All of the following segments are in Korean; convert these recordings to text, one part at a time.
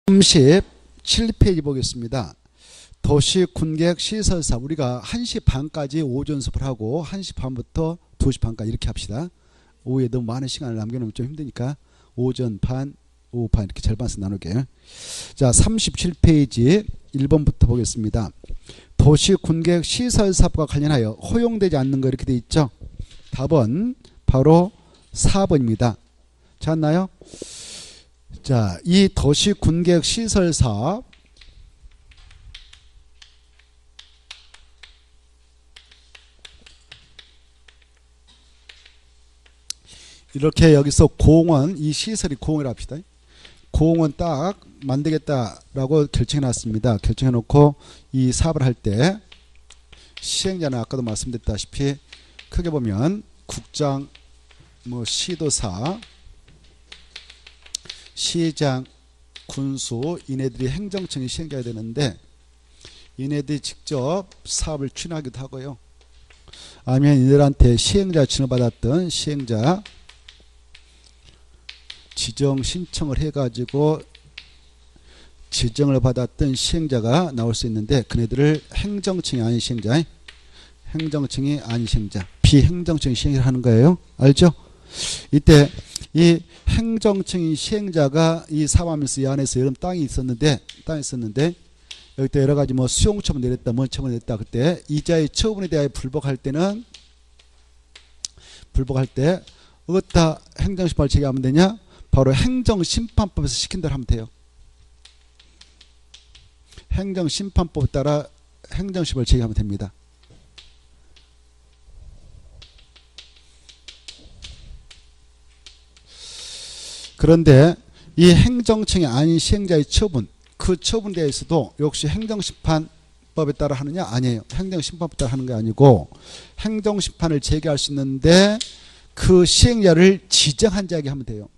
37페이지 보겠습니다. 도시군계획 시설사업, 우리가 1시 반까지 오전 수업을 하고 1시 반부터 2시 반까지 이렇게 합시다. 오후에 너무 많은 시간을 남겨놓으면 좀 힘드니까 오전 반, 오후 반 이렇게 절반씩 나누게. 자, 37페이지 1번부터 보겠습니다. 도시군계획 시설사업과 관련하여 허용되지 않는 거 이렇게 돼 있죠. 답은 바로 4번입니다. 찾나요? 자, 이 도시군계획 시설사업 이렇게 여기서 공원, 이 시설이 공원이라 합시다. 공원 딱 만들겠다라고 결정해 놨습니다. 결정해 놓고 이 사업을 할 때 시행자는 아까도 말씀드렸다시피 크게 보면 국장, 시도사, 시장, 군수, 이네들이 행정청이 시행해야 되는데 이네들이 직접 사업을 추진하기도 하고요. 아니면 이들한테 시행자 지정받았던 시행자 지정 신청을 해가지고 지정을 받았던 시행자가 나올 수 있는데 그네들을 행정청이 아닌 시행자, 행정청이 아닌 시행자, 비행정청이 시행을 하는 거예요. 알죠? 이때 이 행정청이 시행자가 이 사업하면서 이 안에서 여러 땅이 있었는데 여기 또 여러 가지 수용처분 내렸다, 뭔 처분 내렸다, 그때 이자의 처분에 대하여 불복할 때는 어디다 행정심판을 제기하면 되냐? 바로 행정심판법에서 시킨 대로 하면 돼요. 행정심판법에 따라 행정심판을 제기하면 됩니다. 그런데 이 행정청이 아닌 시행자의 처분, 그 처분에 대해서도 역시 행정심판법에 따라 하느냐? 아니에요. 행정심판법에 따라 하는 게 아니고 행정심판을 제기할 수 있는데 그 시행자를 지정한 자에게 하면 돼요.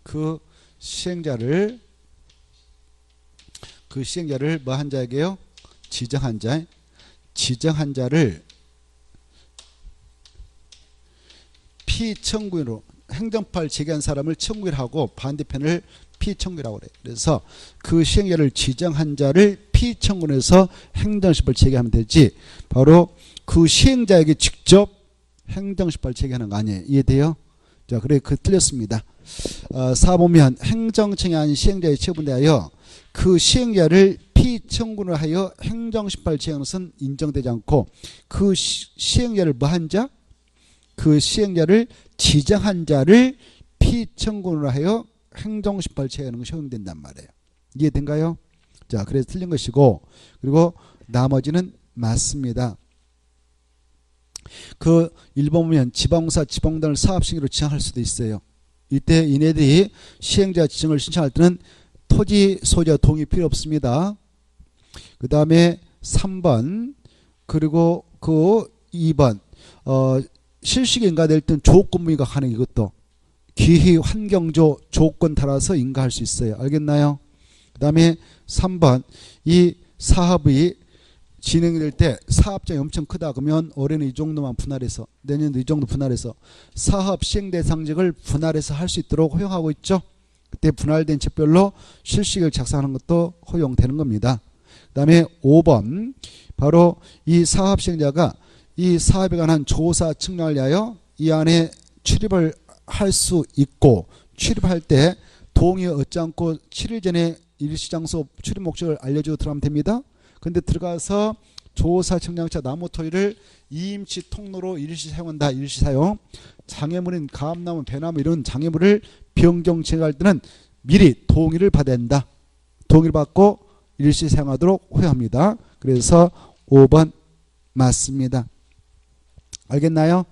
그 시행자를 뭐 한 자에게요? 지정한 자. 지정한 자를 피청구인으로 행정판을 제기한 사람을 청구인하고 반대편을 피청구인이라고 그래요. 그래서 그 시행자를 지정한 자를 피청구인해서 행정심판을 제기하면 되지 바로 그 시행자에게 직접 행정심판을 제기하는 거 아니에요. 이해돼요? 자, 그래 틀렸습니다. 4보면 행정청이 아닌 시행자의 처분에 대하여 그 시행자를 피청구를 하여 행정심판을 제기하는 것은 인정되지 않고 그 시행자를 뭐 한 자? 그 시행자를 지정한 자를 피청구를 하여 행정심판을 제기하는 것이 허용된단 말이에요. 이해된가요? 자, 그래서 틀린 것이고 그리고 나머지는 맞습니다. 그 1번 보면 지방공사, 지방공단을 사업시행으로 지정할 수도 있어요. 이때 이네들이 시행자 지정을 신청할 때는 토지 소유자 동의 필요 없습니다. 그 다음에 3번 그리고 그 2번 실시에 인가될 때는 조건부인가 가능. 이것도 기희 환경조 조건 따라서 인가할 수 있어요. 알겠나요? 그 다음에 3번 이 사업이 진행될 때 사업장이 엄청 크다 그러면 올해는 이 정도만 분할해서 내년도 이 정도 분할해서 사업 시행 대상직을 분할해서 할 수 있도록 허용하고 있죠. 그때 분할된 책별로 실시계획 작성하는 것도 허용되는 겁니다. 그 다음에 5번 바로 이 사업 시행자가 이 사업에 관한 조사 측량을 위하여 이 안에 출입을 할 수 있고 출입할 때 동의 얻지 않고 7일 전에 일시장소 출입 목적을 알려주고 들어가면 됩니다. 근데 들어가서 조사 측량차 나무 토의를 2인치 통로로 일시 사용한다. 일시 사용. 장애물인 감나무, 배나무 이런 장애물을 변경 진행할 때는 미리 동의를 받아야 된다. 동의를 받고 일시 사용하도록 허용합니다. 그래서 5번 맞습니다. 알겠나요?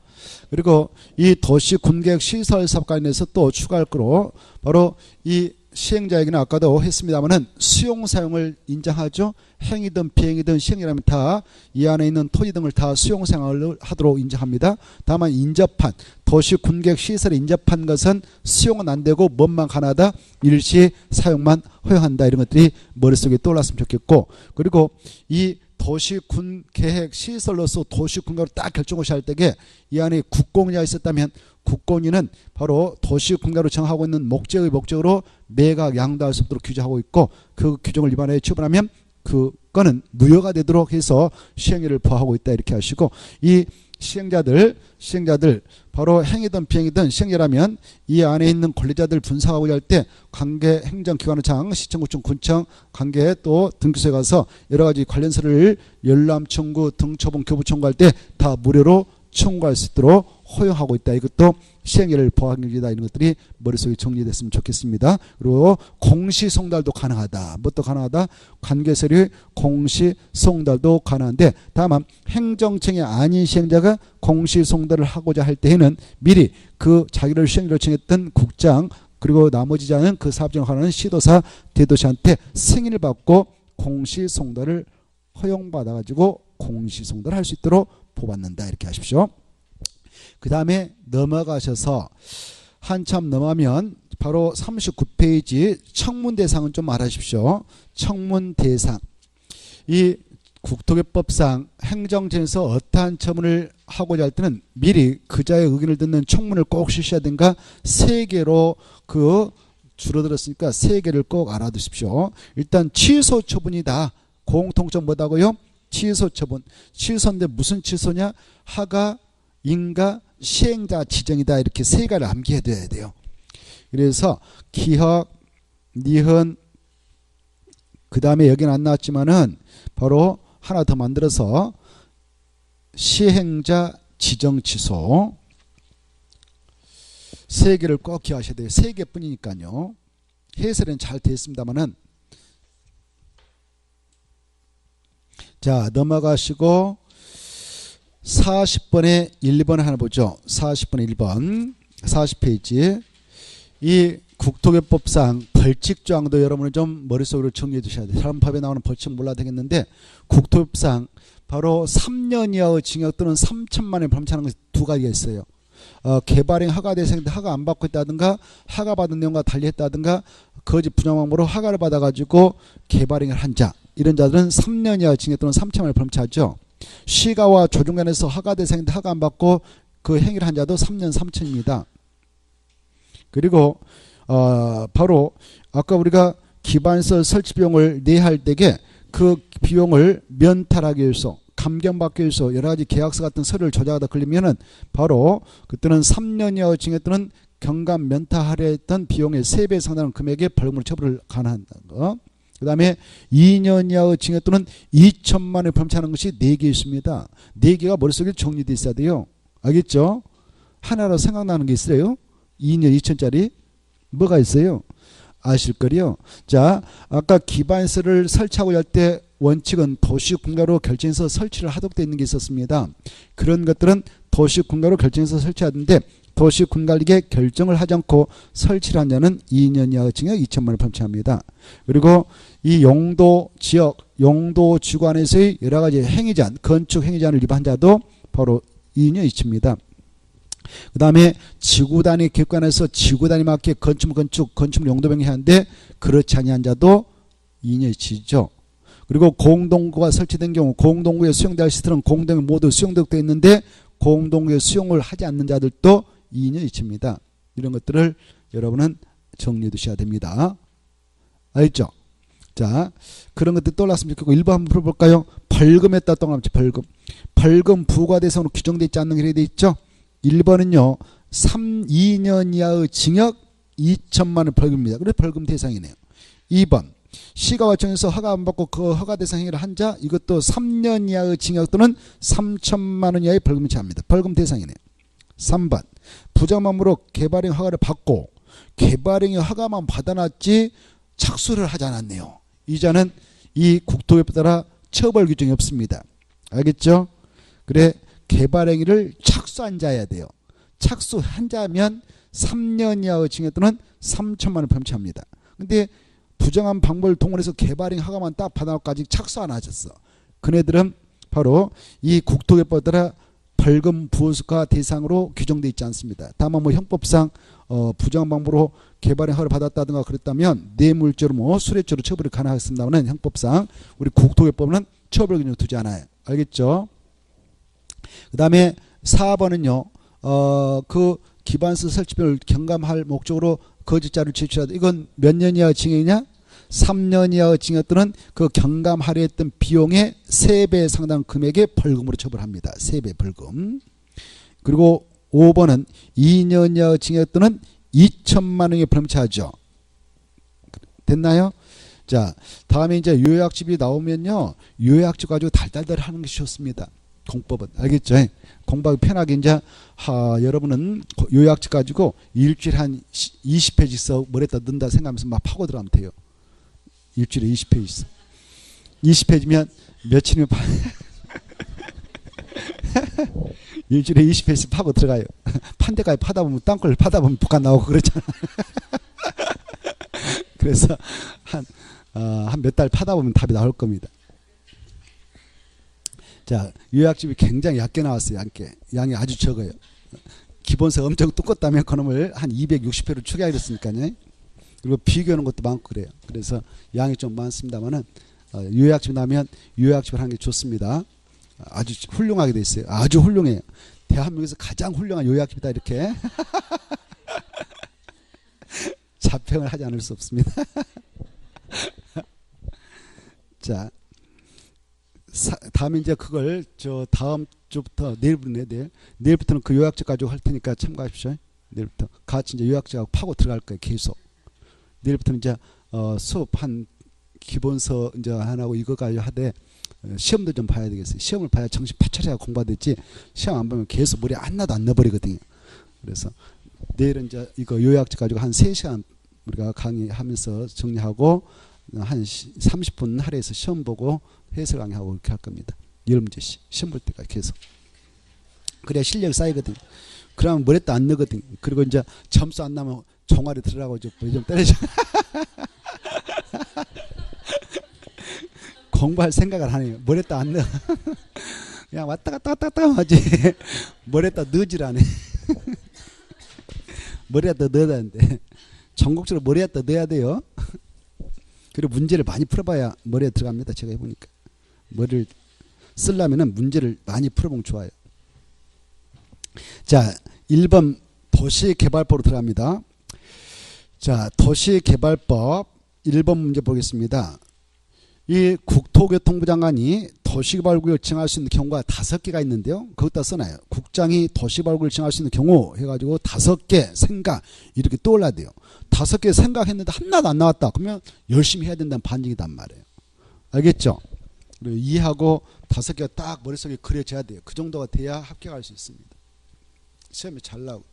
그리고 이 도시군계획 시설사업 관련해서 또 추가할 거로 바로 이 시행자에게는 아까도 했습니다만은 수용 사용을 인정하죠. 행위든 비행이든 시행이라면 다 이 안에 있는 토지 등을 다 수용 사용을 하도록 인정합니다. 다만 인접한 도시군계획 시설에 인접한 것은 수용은 안 되고 뭔만 가능하다. 일시 사용만 허용한다. 이런 것들이 머릿속에 떠올랐으면 좋겠고 그리고 이 도시군계획 시설로서 도시군계획을 딱 결정하셔야 할 때에 이 안에 국공위가 있었다면 국공위는 바로 도시군계획으로 정하고 있는 목적으로 매각 양도할 수 없도록 규정하고 있고 그 규정을 위반하여 처분하면 그거는 무효가 되도록 해서 시행령을 보호하고 있다 이렇게 하시고 이 시행자들 바로 행위든 비행이든 시행자라면 이 안에 있는 권리자들 분석하고자 할 때 관계 행정기관청, 시청구청, 군청, 관계 또 등기소에 가서 여러 가지 관련서를 열람 청구, 등초본, 교부 청구할 때 다 무료로 청구할 수 있도록 허용하고 있다. 이것도 시행령을 보호하는 일이다. 이런 것들이 머릿속에 정리됐으면 좋겠습니다. 그리고 공시송달도 가능하다. 뭣도 가능하다? 관계서류 공시송달도 가능한데 다만 행정청이 아닌 시행자가 공시송달을 하고자 할 때에는 미리 그 자기를 시행자로 정했던 국장 그리고 나머지 자는 그 사업장을 하는 시도사, 대도시한테 승인을 받고 공시송달을 허용받아가지고 공시송달을 할 수 있도록 보받는다. 이렇게 하십시오. 그 다음에 넘어가셔서 한참 넘어가면 바로 39페이지 청문대상은 좀 알아주십시오. 청문대상. 이 국토개법상 행정처에서 어떠한 처분을 하고자 할 때는 미리 그자의 의견을 듣는 청문을 꼭 실시해야 된가 3개로 줄어들었으니까 3개를 꼭 알아두십시오. 일단 취소 처분이다. 공통점 뭐다고요? 취소 처분. 취소인데 무슨 취소냐? 하가, 인가, 시행자 지정이다. 이렇게 3가지를 암기해둬야 돼요. 그래서 기허, 니흔, 그 다음에 여기는 안 나왔지만은 바로 하나 더 만들어서 시행자 지정 취소 3개를 꼭 기억하셔야 돼요. 3개뿐이니까요. 해설은 잘 되어 있습니다만은 자 넘어가시고 40번에 1번 하나 보죠. 40번에 1번 40페이지 이 국토개법상 벌칙조항도 여러분은 좀 머릿속으로 정리해 두셔야 돼요. 사람 법에 나오는 벌칙 몰라도 되겠는데 국토개법상 바로 3년 이하의 징역 또는 3천만 원의 범죄하는 것이 2가지가 있어요. 개발행 허가 대상인데 허가 안 받고 있다든가 허가 받은 내용과 달리 했다든가 거짓 분양방법으로 허가를 받아가지고 개발행을 한 자 이런 자들은 3년 이하 징역 또는 3천만 원을 범죄하죠. 시가와 조정관에서 허가 대상인데 허가 안 받고 그 행위를 한 자도 3년 3천입니다. 그리고 바로 아까 우리가 기반시설 설치 비용을 내할 때에 그 비용을 면탈하기 위해서 감경받기 위해서 여러 가지 계약서 같은 서류를 조작하다 걸리면은 바로 그때는 3년 이하 징역 또는 경감 면탈하려 했던 비용의 3배 상당한 금액의 벌금을 처벌을 가능한다는 거. 그 다음에 2년 이하의 징역 또는 2천만 원을 범죄하는 것이 4개 있습니다. 4개가 머릿속에 정리되어 있어야 돼요. 알겠죠? 하나로 생각나는 게 있어요. 2년 2천짜리 뭐가 있어요? 아실 거요. 자, 아까 기반시설을 설치하고자 할 때 원칙은 도시군가로 결정해서 설치를 하도록 되어 있는 게 있었습니다. 그런 것들은 도시군가로 결정해서 설치하는데 도시군관리계 결정을 하지 않고 설치를 한 자는 2년 이하 징역 2천만 원을 범죄합니다. 그리고 이 용도 지역, 용도 주관에서의 여러 가지 행위제한, 건축 행위제한을 위반한 자도 바로 2년 이치입니다. 그 다음에 지구단위 객관에서 지구단위 맞게 건축 용도 변경하는데 그렇지 아니한 자도 2년 이치죠. 그리고 공동구가 설치된 경우 공동구에 수용될 시설은 공동에 모두 수용되어 있는데 공동구에 수용을 하지 않는 자들도 2년 이치입니다. 이런 것들을 여러분은 정리해 두셔야 됩니다. 알겠죠? 자, 그런 것들 떠올랐으면 좋겠고 1번 한번 풀어볼까요? 벌금에 따라 동그라미 벌금. 벌금 부과 대상으로 규정되어 있지 않는 게 되어 있죠? 1번은요. 2년 이하의 징역 2천만 원 벌금입니다. 그래서 벌금 대상이네요. 2번 시가와 정에서 허가 안 받고 그 허가 대상 행위를 한 자 이것도 3년 이하의 징역 또는 3천만 원 이하의 벌금이 처합니다. 벌금 대상이네요. 3번 부정함으로 개발행 허가를 받고 개발행위 허가만 받아놨지 착수를 하지 않았네요. 이 자는 이 국토법에 따라 처벌 규정이 없습니다. 알겠죠? 그래 개발행위를 착수한 자여야 돼요. 착수한 자면 3년 이하의 징역 또는 3천만 원 범죄합니다. 근데 부정한 방법을 동원해서 개발행 허가만 딱 받아놓고 아직 착수 안 하셨어. 그네들은 바로 이 국토개법에 따라 벌금 부과 대상으로 규정되어 있지 않습니다. 다만 뭐 형법상 부정한 방법으로 개발행 허가를 받았다든가 그랬다면 뇌물죄로 뭐 수뢰죄로 처벌이 가능하겠습니다만 형법상 우리 국토개법은 처벌 규정을 두지 않아요. 알겠죠? 그 다음에 4번은요. 그 기반시설 설치비를 경감할 목적으로 거짓자를 제출하다. 이건 몇 년 이하 징역이냐? 3년 이하 징역 또는 그 경감 할애했던 비용의 3배 상당 금액의 벌금으로 처벌합니다. 3배 벌금. 그리고 5번은 2년 이하 징역 또는 2천만 원의 벌금 처하죠. 됐나요? 자, 다음에 이제 요약집이 나오면요, 요약집 가지고 달달달 하는 게 좋습니다. 공법은 알겠죠? 공부하기 편하게 이제 여러분은 요약집 가지고 일주일에 한 20페이지 있어 뭐랬다 넣는다 생각하면서 막 파고 들어가면 돼요. 일주일에 20페이지 있어. 20페이지면 며칠이면 일주일에 20페이지 파고 들어가요. 판대까지 파다 보면 땅굴 파다 보면 북한 나오고 그렇잖아. 그래서 한 몇 달 파다 보면 답이 나올 겁니다. 자, 요약집이 굉장히 얇게 나왔어요. 양이 아주 적어요. 기본서 엄청 두껍다면 그놈을 한 260회로 추가하기로 했으니까요. 그리고 비교하는 것도 많고 그래요. 그래서 양이 좀 많습니다만은 요약집 나면 요약집을 하는 게 좋습니다. 아주 훌륭하게 돼 있어요. 아주 훌륭해요. 대한민국에서 가장 훌륭한 요약집이다 이렇게 자평을 하지 않을 수 없습니다. 자, 다음에 이제 그걸 다음 주부터 내일부터는 그 요약집 가지고 할 테니까 참고하십시오. 내일부터 같이 이제 요약집하고 파고 들어갈 거예요. 계속. 내일부터는 이제 수업 한 기본서 이제 하나고 이거 가지고 하되 시험도 좀 봐야 되겠어요. 시험을 봐야 정신 파차리하고 공부하겠지. 시험 안 보면 계속 머리 하나도 안 넣어버리거든요. 그래서 내일은 이제 이거 요약집 가지고 한 3시간 우리가 강의하면서 정리하고 한 30분 할애해서 시험 보고 해설 강의하고 이렇게 할 겁니다. 10문제씩 시험 볼 때까지 계속. 그래야 실력이 쌓이거든. 그러면 머리도 안 넣거든. 그리고 이제 점수 안 나면 종아리 들으라고 좀 때려줘. 공부할 생각을 하네요. 머리도 안 넣어. 그냥 왔다 갔다 하지. 머리에다 넣질 않네. 머리에다 넣어야 되는데. 전국적으로 머리에다 넣어야 돼요. 그리고 문제를 많이 풀어봐야 머리에 들어갑니다. 제가 해보니까. 머리를 쓰려면 문제를 많이 풀어보면 좋아요. 자, 1번 도시개발법으로 들어갑니다. 자, 도시개발법 1번 문제 보겠습니다. 이 국토교통부 장관이 도시개발구역을 지정할 수 있는 경우가 5개가 있는데요. 그것다 써놔요. 국장이 도시개발구역을 지정할 수 있는 경우 해가지고 5개 생각 이렇게 떠올라야 돼요. 5개 생각했는데 하나도 안 나왔다. 그러면 열심히 해야 된다는 반증이단 말이에요. 알겠죠? 그리고 이해하고 5개가 딱 머릿속에 그려져야 돼요. 그 정도가 돼야 합격할 수 있습니다. 시험이 잘 나오고.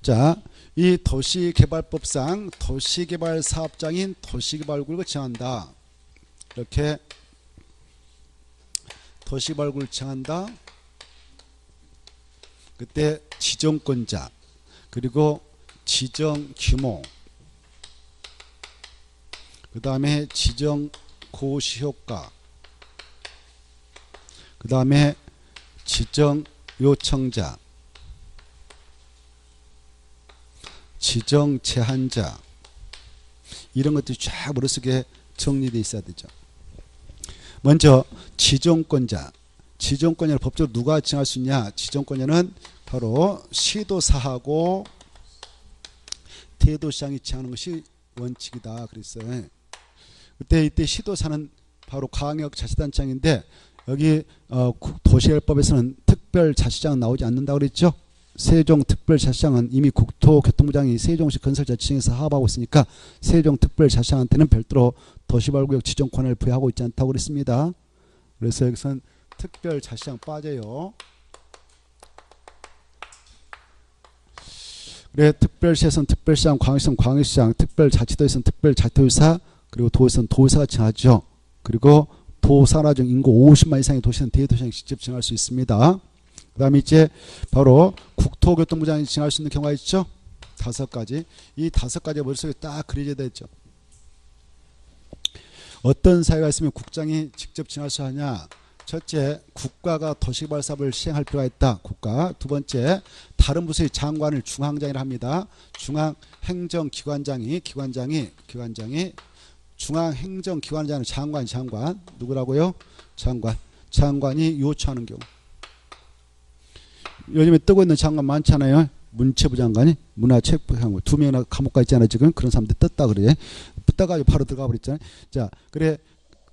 자, 이 도시개발법상 도시개발사업장인 도시개발구역을 지정한다. 이렇게 도시개발구역을 지정한다. 그때 지정권자 그리고 지정규모 그 다음에 지정고시효과 그 다음에 지정요청자 지정제한자 이런 것들이 쫙 머릿속에 정리되어 있어야 되죠. 먼저 지정권자 지정권자를 법적으로 누가 지정할 수 있냐. 지정권자는 바로 시도사하고 대도시장이 지정하는 것이 원칙이다 그랬어요. 이때 시도사는 바로 광역자치단체장인데 여기 도시개발법에서는 특별자치장은 나오지 않는다고 그랬죠. 세종특별자치장은 이미 국토교통부장이 세종시 건설자치청에서 하업하고 있으니까 세종특별자치장한테는 별도로 도시개발구역 지정권을 부여하고 있지 않다고 그랬습니다. 그래서 여기서는 특별자치장 빠져요. 그래 특별시에서는 특별시장, 광역시는 광역시장, 특별자치도에서는 특별자치도의사, 그리고 도에서는 도의사가 정하죠. 그리고 도산화 중 인구 50만 이상의 도시는 대도시장이 직접 정할 수 있습니다. 그 다음에 이제 바로 국토교통부장이 정할 수 있는 경우가 있죠. 5가지. 이 5가지가 머릿속에 딱 그려져야 되죠. 어떤 사유가 있으면 국장이 직접 정할 수 하냐. 첫째, 국가가 도시개발 사업을 시행할 필요가 있다. 국가. 두 번째, 다른 부서의 장관을 중앙장이라 합니다. 중앙행정기관장이 중앙행정기관장은 장관 누구라고요? 장관이 요청하는 경우. 요즘에 뜨고 있는 장관 많잖아요. 문체부 장관이 문화체육부 장관 2명이나 감옥 가 있잖아요. 지금 그런 사람들 떴다 그래. 떠가지고 바로 들어가 버렸잖아요. 자,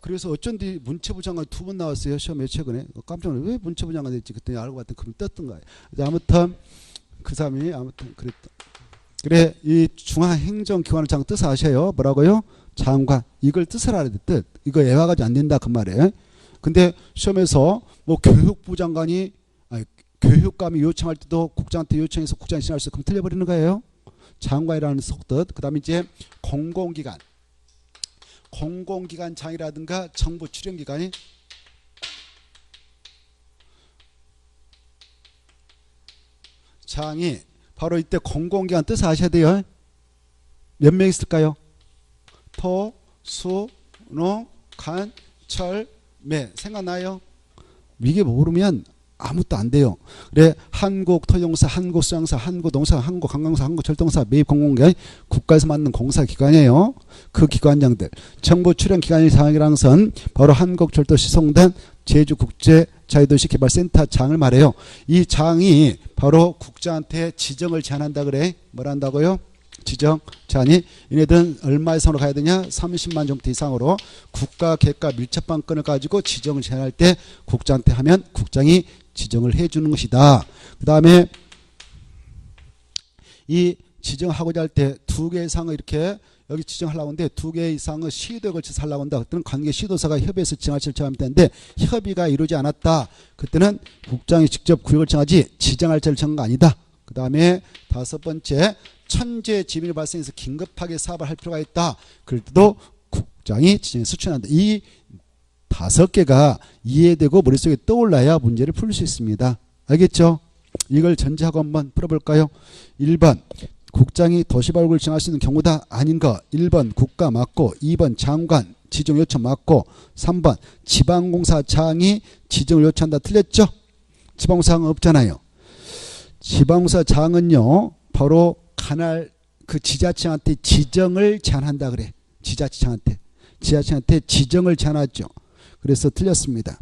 그래서 어쩐지 문체부 장관 2번 나왔어요. 시험에 최근에. 깜짝 놀래. 왜 문체부 장관 됐지? 그때 알고 봤더니 그럼 떴던 거예요. 아무튼 그 사람이 아무튼 그랬다. 그래, 이 중앙행정기관을 장 뜻을 아셔요. 뭐라고요? 장관. 이걸 뜻을 알아야 돼. 뜻. 이거 애와가지고 안 된다 그 말이에요. 근데 시험에서 뭐 교육부 장관이 교육감이 요청할 때도 국장한테 요청해서 국장이 지날 수 있으면 틀려버리는 거예요. 장관이라는 속뜻. 그 다음에 이제 공공기관. 공공기관장이라든가 정부 출연기관이 장이 바로 이때 공공기관 뜻을 아셔야 돼요. 몇 명 있을까요? 토, 수, 농, 간, 철, 매. 생각나요? 이게 모르면 아무것도 안 돼요. 그래, 한국토용사, 한국수양사, 한국농사, 한국관광사, 한국철도공사, 매입공공기관, 국가에서 맡는 공사기관이에요. 그 기관장들. 정부 출연기관의 장이라는 것은 바로 한국철도시송단 제주국제자유도시개발센터 장을 말해요. 이 장이 바로 국장한테 지정을 제한한다 그래. 뭘 한다고요? 지정 제한이. 얘네들은 얼마 이상으로 가야 되냐? 30만 정도 이상으로 국가 계획과 밀접방권을 가지고 지정을 제한할 때 국장한테 하면 국장이 지정을 해주는 것이다. 그 다음에 이 지정하고자 할 때 2개 이상을 이렇게 여기 지정하려고 하는데 2개 이상의 시도에 걸쳐서 하려고 한다. 그때는 관계 시도사가 협의해서 지정할 절차가 되는데 협의가 이루어지지 않았다. 그때는 국장이 직접 구역을 정하지 지정할 절차가 아니다. 그 다음에 5번째, 천재 지민이 발생해서 긴급하게 사업을 할 필요가 있다. 그럴 때도 국장이 지정해서 추천한다. 이 5개가 이해되고 머릿속에 떠올라야 문제를 풀 수 있습니다. 알겠죠? 이걸 전제하고 한번 풀어볼까요? 1번 국장이 도시발굴을 정할 수 있는 경우다. 아닌 거. 1번 국가 맞고, 2번 장관 지정 요청 맞고, 3번 지방공사장이 지정을 요청한다. 틀렸죠? 지방공사장은 없잖아요. 지방공사장은요 바로 관할 그 지자체한테 지정을 제한한다 그래. 지자체한테 지정을 제한하죠. 그래서 틀렸습니다.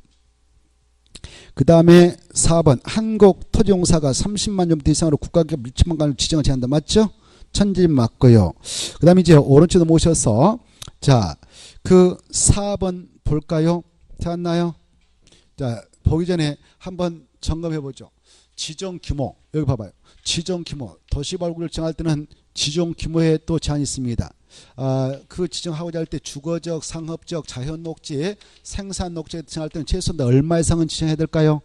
그 다음에 4번 한국토지공사가 30만 정도 이상으로 국가기업 밀집방관을 지정을 제한한다. 맞죠? 천지 맞고요. 그 다음에 이제 오른쪽으로 모셔서 자, 그 4번 볼까요? 찾았나요? 자, 보기 전에 한번 점검해 보죠. 지정 규모. 여기 봐봐요. 지정 규모. 도시발굴을 정할 때는 지정 규모에 또 제한이 있습니다. 그 지정하고자 할 때 주거적, 상업적, 자연녹지, 생산녹지에 지정할 때는 최소한 얼마 이상은 지정해야 될까요?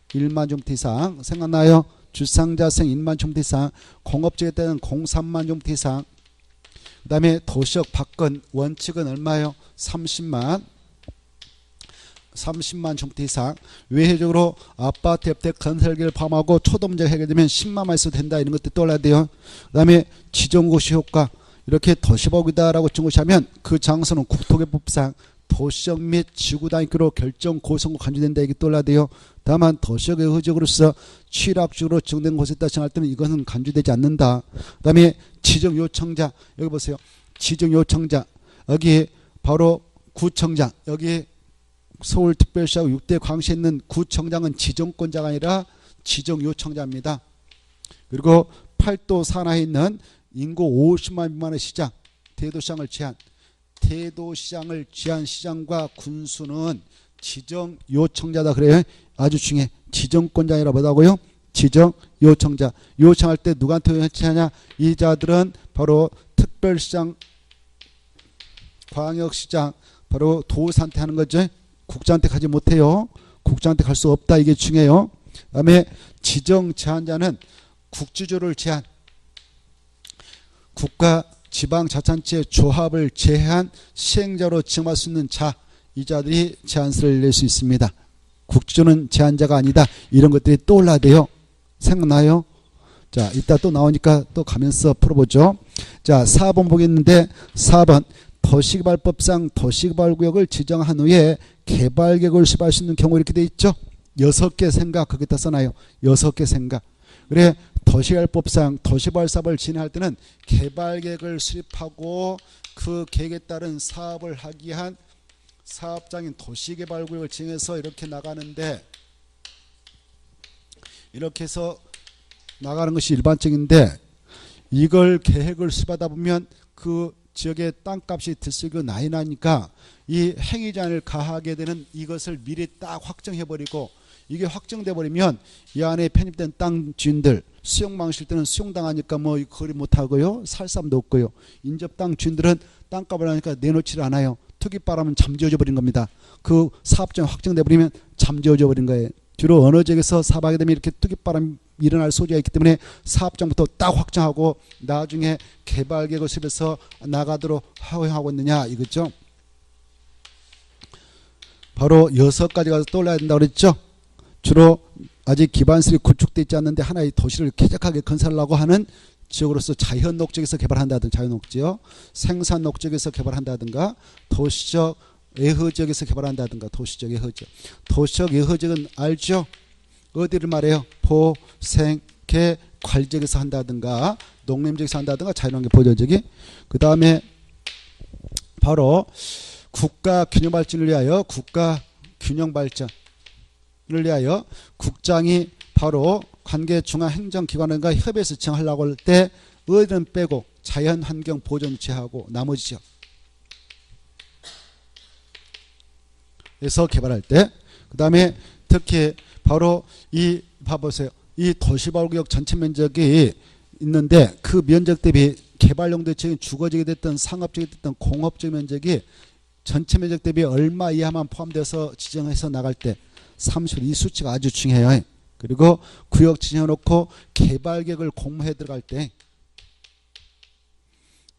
1만 제곱미터 이상. 생각나요? 주상자생 1만 제곱미터 이상. 공업지에 때는 03만 제곱미터 이상. 그 다음에 도시적 박건 원칙은 얼마예요? 30만 제곱미터 이상. 외회적으로 아파트 옆에 건설기를 포함하고 초도문제가 해결되면 10만만 있어도 된다. 이런 것들 떠올라야 돼요. 그 다음에 지정고시 효과. 이렇게 도시법이다라고 증거시하면 그 장소는 국토개법상 도시적 및 지구단위로 결정 고성고 간주된다. 이게 떠올라야 돼요. 다만 도시적 의적으로서 취락적으로 지정된 곳에 따라 정할 때는 이것은 간주되지 않는다. 그 다음에 지정 요청자. 여기 보세요. 지정 요청자. 여기 바로 구청장. 여기 서울특별시하고 6대 광시에 있는 구청장은 지정권자가 아니라 지정 요청자입니다. 그리고 8도 산하에 있는 인구 50만 미만의 시장, 대도시장을 제한 시장과 군수는 지정 요청자다. 그래요. 아주 중요해. 지정권자이라 뭐다고요? 지정 요청자. 요청할 때 누구한테 요청하냐? 이 자들은 바로 특별시장, 광역시장, 바로 도의사한테 하는 거죠. 국장한테 가지 못해요. 국장한테 갈 수 없다. 이게 중요해요. 그 다음에 지정 제한자는 국지조를 제한, 국가 지방자치단체 조합을 제한 시행자로 지정할 수 있는 자, 이 자들이 제한서를 낼 수 있습니다. 국지조는 제한자가 아니다. 이런 것들이 떠올라야 돼요. 생각나요? 자, 이따 또 나오니까 또 가면서 풀어보죠. 자, 4번 보겠는데 4번 도시개발법상 도시개발구역을 지정한 후에 개발계획을 수립할 수 있는 경우 이렇게 돼 있죠. 6개 생각 거기다 써놔요. 6개 생각. 그래, 도시개발법상 도시개발사업을 진행할 때는 개발계획을 수립하고 그 계획에 따른 사업을 하기 위한 사업장인 도시개발구역을 지정해서 이렇게 나가는데 이렇게 해서 나가는 것이 일반적인데 이걸 계획을 수립하다 보면 그 지역의 땅값이 들쑥이고 난이 나니까 이 행위자를 가하게 되는 이것을 미리 딱 확정해버리고 이게 확정돼 버리면 이 안에 편입된 땅 주인들 수용망실 때는 수용당하니까 뭐 거리 못하고요. 살 사람도 없고요. 인접 땅 주인들은 땅값을 하니까 내놓지를 않아요. 투기바람은 잠재워져 버린 겁니다. 그 사업장 확정돼 버리면 잠재워져 버린 거예요. 주로 어느 지역에서 사업하게 되면 이렇게 투기바람이 일어날 소지가 있기 때문에 사업장부터 딱 확정하고 나중에 개발계획을 수립해서 나가도록 허용하고 있느냐 이거죠. 바로 6가지가 떠올라야 된다고 그랬죠. 주로 아직 기반시설이 구축되어 있지 않는데 하나의 도시를 쾌적하게 건설하려고 하는 지역으로서 자연 녹지에서 개발한다든가 자연 녹지요. 생산 녹지에서 개발한다든가 도시적 예허 지역에서 개발한다든가 도시적 예허 지역. 도시적 예허 지역은 알죠? 어디를 말해요? 보, 생, 개, 관지역에서 한다든가 농림지역에서 한다든가 자연환경 보존지역이. 그 다음에 바로 국가 균형 발전을 위하여 국가 균형 발전을 위하여 국장이 바로 관계 중앙행정기관과 협의해서 지정하려고 할 때 어디는 빼고 자연환경 보존 제하고 나머지 지역 에서 개발할 때 그 다음에 특히 바로 이 봐보세요. 이 도시발구역 전체 면적이 있는데 그 면적 대비 개발용도의 주거지역이 됐든 상업지역이 됐든 공업적 면적이 전체 면적 대비 얼마 이하만 포함돼서 지정해서 나갈 때 30, 이 수치가 아주 중요해요. 그리고 구역 지정해놓고 개발계획을 공모해 들어갈 때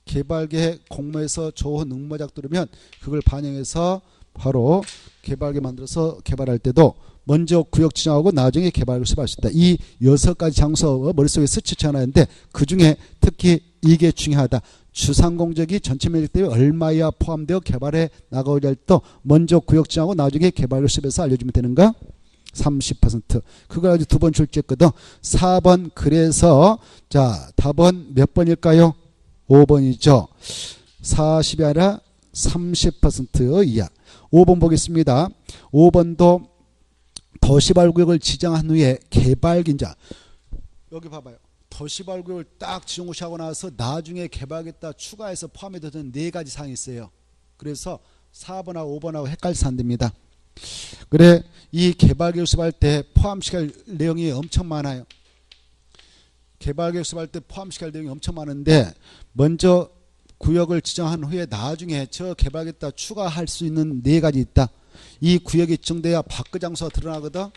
개발계획 공모해서 좋은 응모작 들으면 그걸 반영해서 바로 개발계 만들어서 개발할 때도 먼저 구역 지정하고 나중에 개발을 수립할 수 있다. 이 6가지 장소 머릿속에 스치지 않았는데 그중에 특히 이게 중요하다. 주상공적이 전체 면적 대비 얼마야 포함되어 개발해 나가고자 할 때 먼저 구역 지정하고 나중에 개발을 수립해서 알려주면 되는가? 30%. 그걸 아주 2번 출제했거든. 4번 그래서 자 답은 몇 번일까요? 5번이죠. 40이 아니라 30% 이하. 5번 보겠습니다. 5번도 도시발구역을 지정한 후에 개발긴자 여기 봐봐요. 도시발구역을 딱 지정하고 나서 나중에 개발하겠다 추가해서 포함이 되는 4가지 사항이 있어요. 그래서 4번하고 5번하고 헷갈려서 안 됩니다. 그래 이 개발계획 수립할 때 포함시킬 내용이 엄청 많아요. 개발계획 수립할 때 포함시킬 내용이 엄청 많은데 먼저 구역을 지정한 후에 나중에 저 개발하겠다 추가할 수 있는 4가지 있다. 이 구역이 지정돼야 밖의 장소가 드러나거든.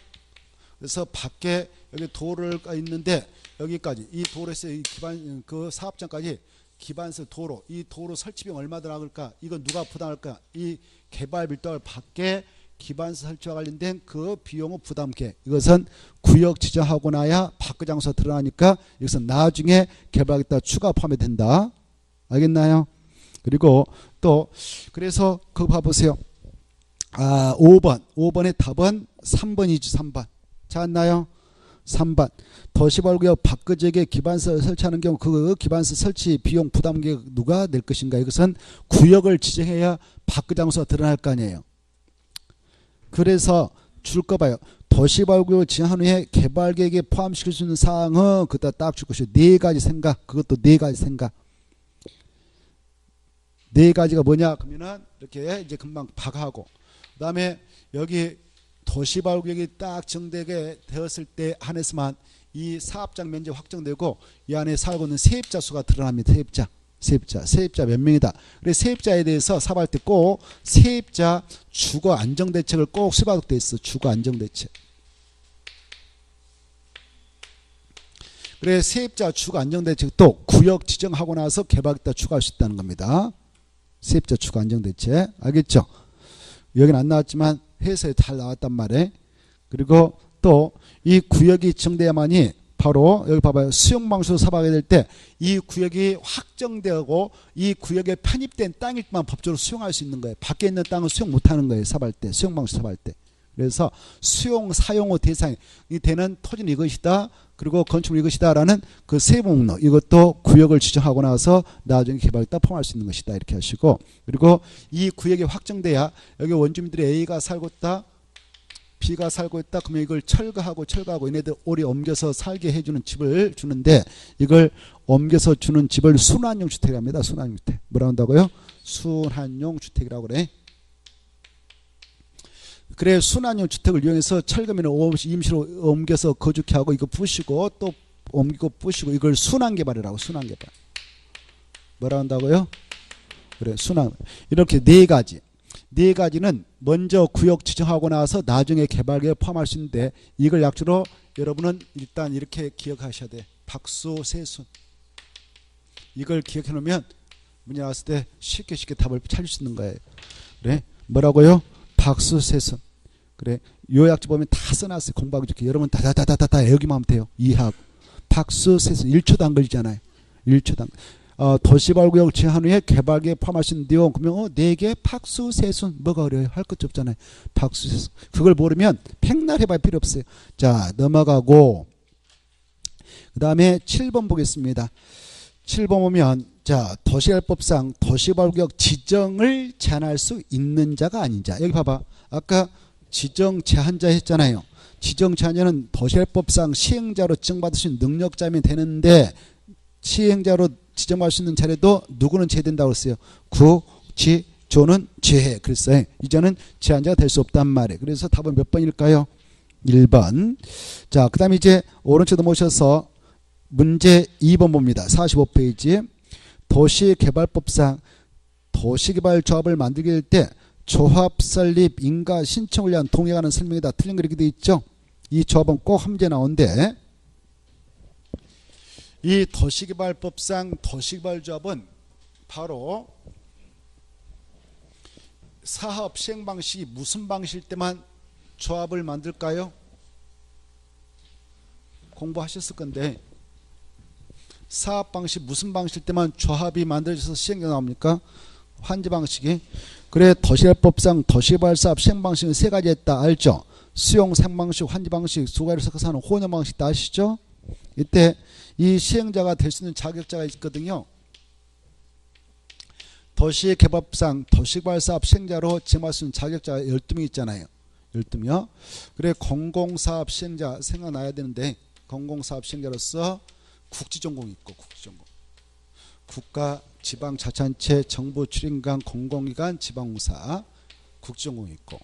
그래서 밖에 여기 도로가 있는데 여기까지 이 도로에서 이 기반 그 사업장까지 기반설 도로 이 도로 설치 비용 얼마 들어갈까? 이건 누가 부담할까? 이 개발 밀도를 밖에 기반설 설치와 관련된 그 비용을 부담케. 이것은 구역 지정하고 나야 밖의 장소가 드러나니까 이것은 나중에 개발하겠다 추가 포함이 된다. 알겠나요? 그리고 또 그래서 그거 봐보세요. 5번의 답은 3번이죠. 3번. 찾았나요? 3번. 도시발구역 밖의 지역에 기반서 설치하는 경우 그 기반서 설치 비용 부담객 누가 낼 것인가? 이것은 구역을 지정해야 밖의 장소가 드러날 거 아니에요. 그래서 줄 거 봐요. 도시발구역을 지정한 후에 개발계획에 포함시킬 수 있는 사항은 그다 딱 줄 것이요. 4가지 생각. 그것도 4가지 생각. 4가지가 뭐냐? 그러면은 이렇게 이제 금방 파악하고 그 다음에 여기 도시발구역이 딱 정되게 되었을 때 한해서만 이 사업장 면적 확정되고 이 안에 살고 있는 세입자 수가 드러납니다. 세입자 몇 명이다. 그래서 세입자에 대해서 사업할 때 꼭 세입자 주거 안정대책을 꼭 수립하도록 돼 있어. 주거 안정대책. 그래 세입자 주거 안정대책도 구역 지정하고 나서 개발했다 추가할 수 있다는 겁니다. 세입자 주거 안정대책. 알겠죠? 여기는 안 나왔지만 회사에 잘 나왔단 말이에요. 그리고 또 이 구역이 지정돼야만이 바로 여기 봐봐요. 수용방수 사업하게 될 때 이 구역이 확정되고 이 구역에 편입된 땅일 때만 법적으로 수용할 수 있는 거예요. 밖에 있는 땅은 수용 못하는 거예요. 사업할 때. 수용방수 사업할 때. 그래서 수용 사용호 대상이 되는 토지는 이것이다. 그리고 건축물 이것이다 라는 그 세부 목록 이것도 구역을 지정하고 나서 나중에 개발했다 포함할 수 있는 것이다. 이렇게 하시고 그리고 이 구역이 확정돼야 여기 원주민들이 A가 살고 있다. B가 살고 있다. 그러면 이걸 철거하고 얘네들 오래 옮겨서 살게 해주는 집을 주는데 이걸 옮겨서 주는 집을 순환용 주택이라고 합니다. 순환용 주택. 뭐라고 한다고요? 순환용 주택이라고 그래. 그래 순환용 주택을 이용해서 철거면 임시로 옮겨서 거주케 하고 이거 부시고 또 옮기고 부시고 이걸 순환개발이라고. 순환개발. 뭐라고 한다고요? 그래 순환. 이렇게 네 가지는 먼저 구역 지정하고 나서 나중에 개발계획에 포함할 수 있는데 이걸 약주로 여러분은 일단 이렇게 기억하셔야 돼. 박수세순. 이걸 기억해 놓으면 문제 나왔을 때 쉽게 답을 찾을 수 있는 거예요. 그래 뭐라고요? 박수세순. 그래 요약지 보면 다 써놨어요. 공부하기 좋게. 여러분 다다다다다 여기만 하면 돼요. 이해하고. 박수세순 1초도 안 걸리잖아요. 1초도 안. 도시발구역 제한 후에 개발계획에 포함할 수 있는 내용. 그러면 4개 박수세순. 뭐가 어려워요? 할 것도 없잖아요. 박수세순. 그걸 모르면 백날 해봐야 필요 없어요. 자 넘어가고 그 다음에 7번 보겠습니다. 7번 보면 자 도시개발법상 도시발구역 지정을 제한할 수 있는 자가 아닌 자. 여기 봐봐. 아까 지정 제한자 했잖아요. 지정 제한자는 도시개발법상 시행자로 지정받을 수 있는 능력자면 되는데 시행자로 지정할 수 있는 자리도 누구는 제외된다고 했어요. 구, 지, 조는 제외. 그랬어요. 이제는 제한자가 될 수 없단 말이에요. 그래서 답은 몇 번일까요? 1번. 자, 그 다음에 이제 오른쪽 넘어오셔서 문제 2번 봅니다. 45페이지. 도시개발법상 도시개발조합을 만들게 될 때 조합 설립 인가 신청을 위한 동의에 관한 설명이다. 틀린 거 이렇게 되어 있죠. 이 조합은 꼭 한 문제 나오는데 이 도시개발법상 도시개발조합은 바로 사업 시행 방식이 무슨 방식일 때만 조합을 만들까요? 공부하셨을 건데 사업 방식 무슨 방식일 때만 조합이 만들어져서 시행이 나옵니까? 환지 방식이. 그래 도시개발법상 도시개발사업 시행 방식은 3가지 했다. 알죠? 수용 생방식, 환지 방식, 두 가지를 섞어서 하는 혼용 방식 다 아시죠? 이때 이 시행자가 될 수 있는 자격자가 있거든요. 도시개발법상 도시개발사업 시행자로 지정할 수 있는 자격자가 12명 있잖아요. 12명. 그래 공공사업 시행자 생각나야 되는데 공공사업 시행자로서 국지전공 있고 국지전공. 국가, 지방자치단체, 정부 출입기관, 공공기관, 지방공사 국지전공 있고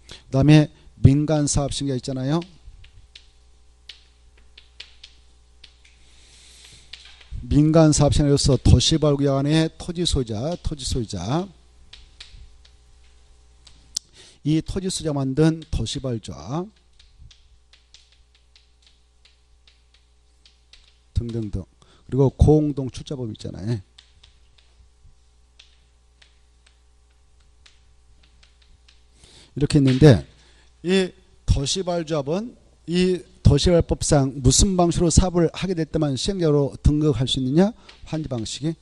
그 다음에 민간사업 시행자 있잖아요. 민간사업 시행자로서 도시발구역 안에 토지소유자 이 토지소유자 만든 도시발조합 등등등. 그리고 공동 출자법 있잖아요. 이렇게 있는데 이 도시발조합은 이 도시개발법상 무슨 방식으로 사업을 하게 될 때만 시행자로 등극할 수 있느냐? 환지 방식이.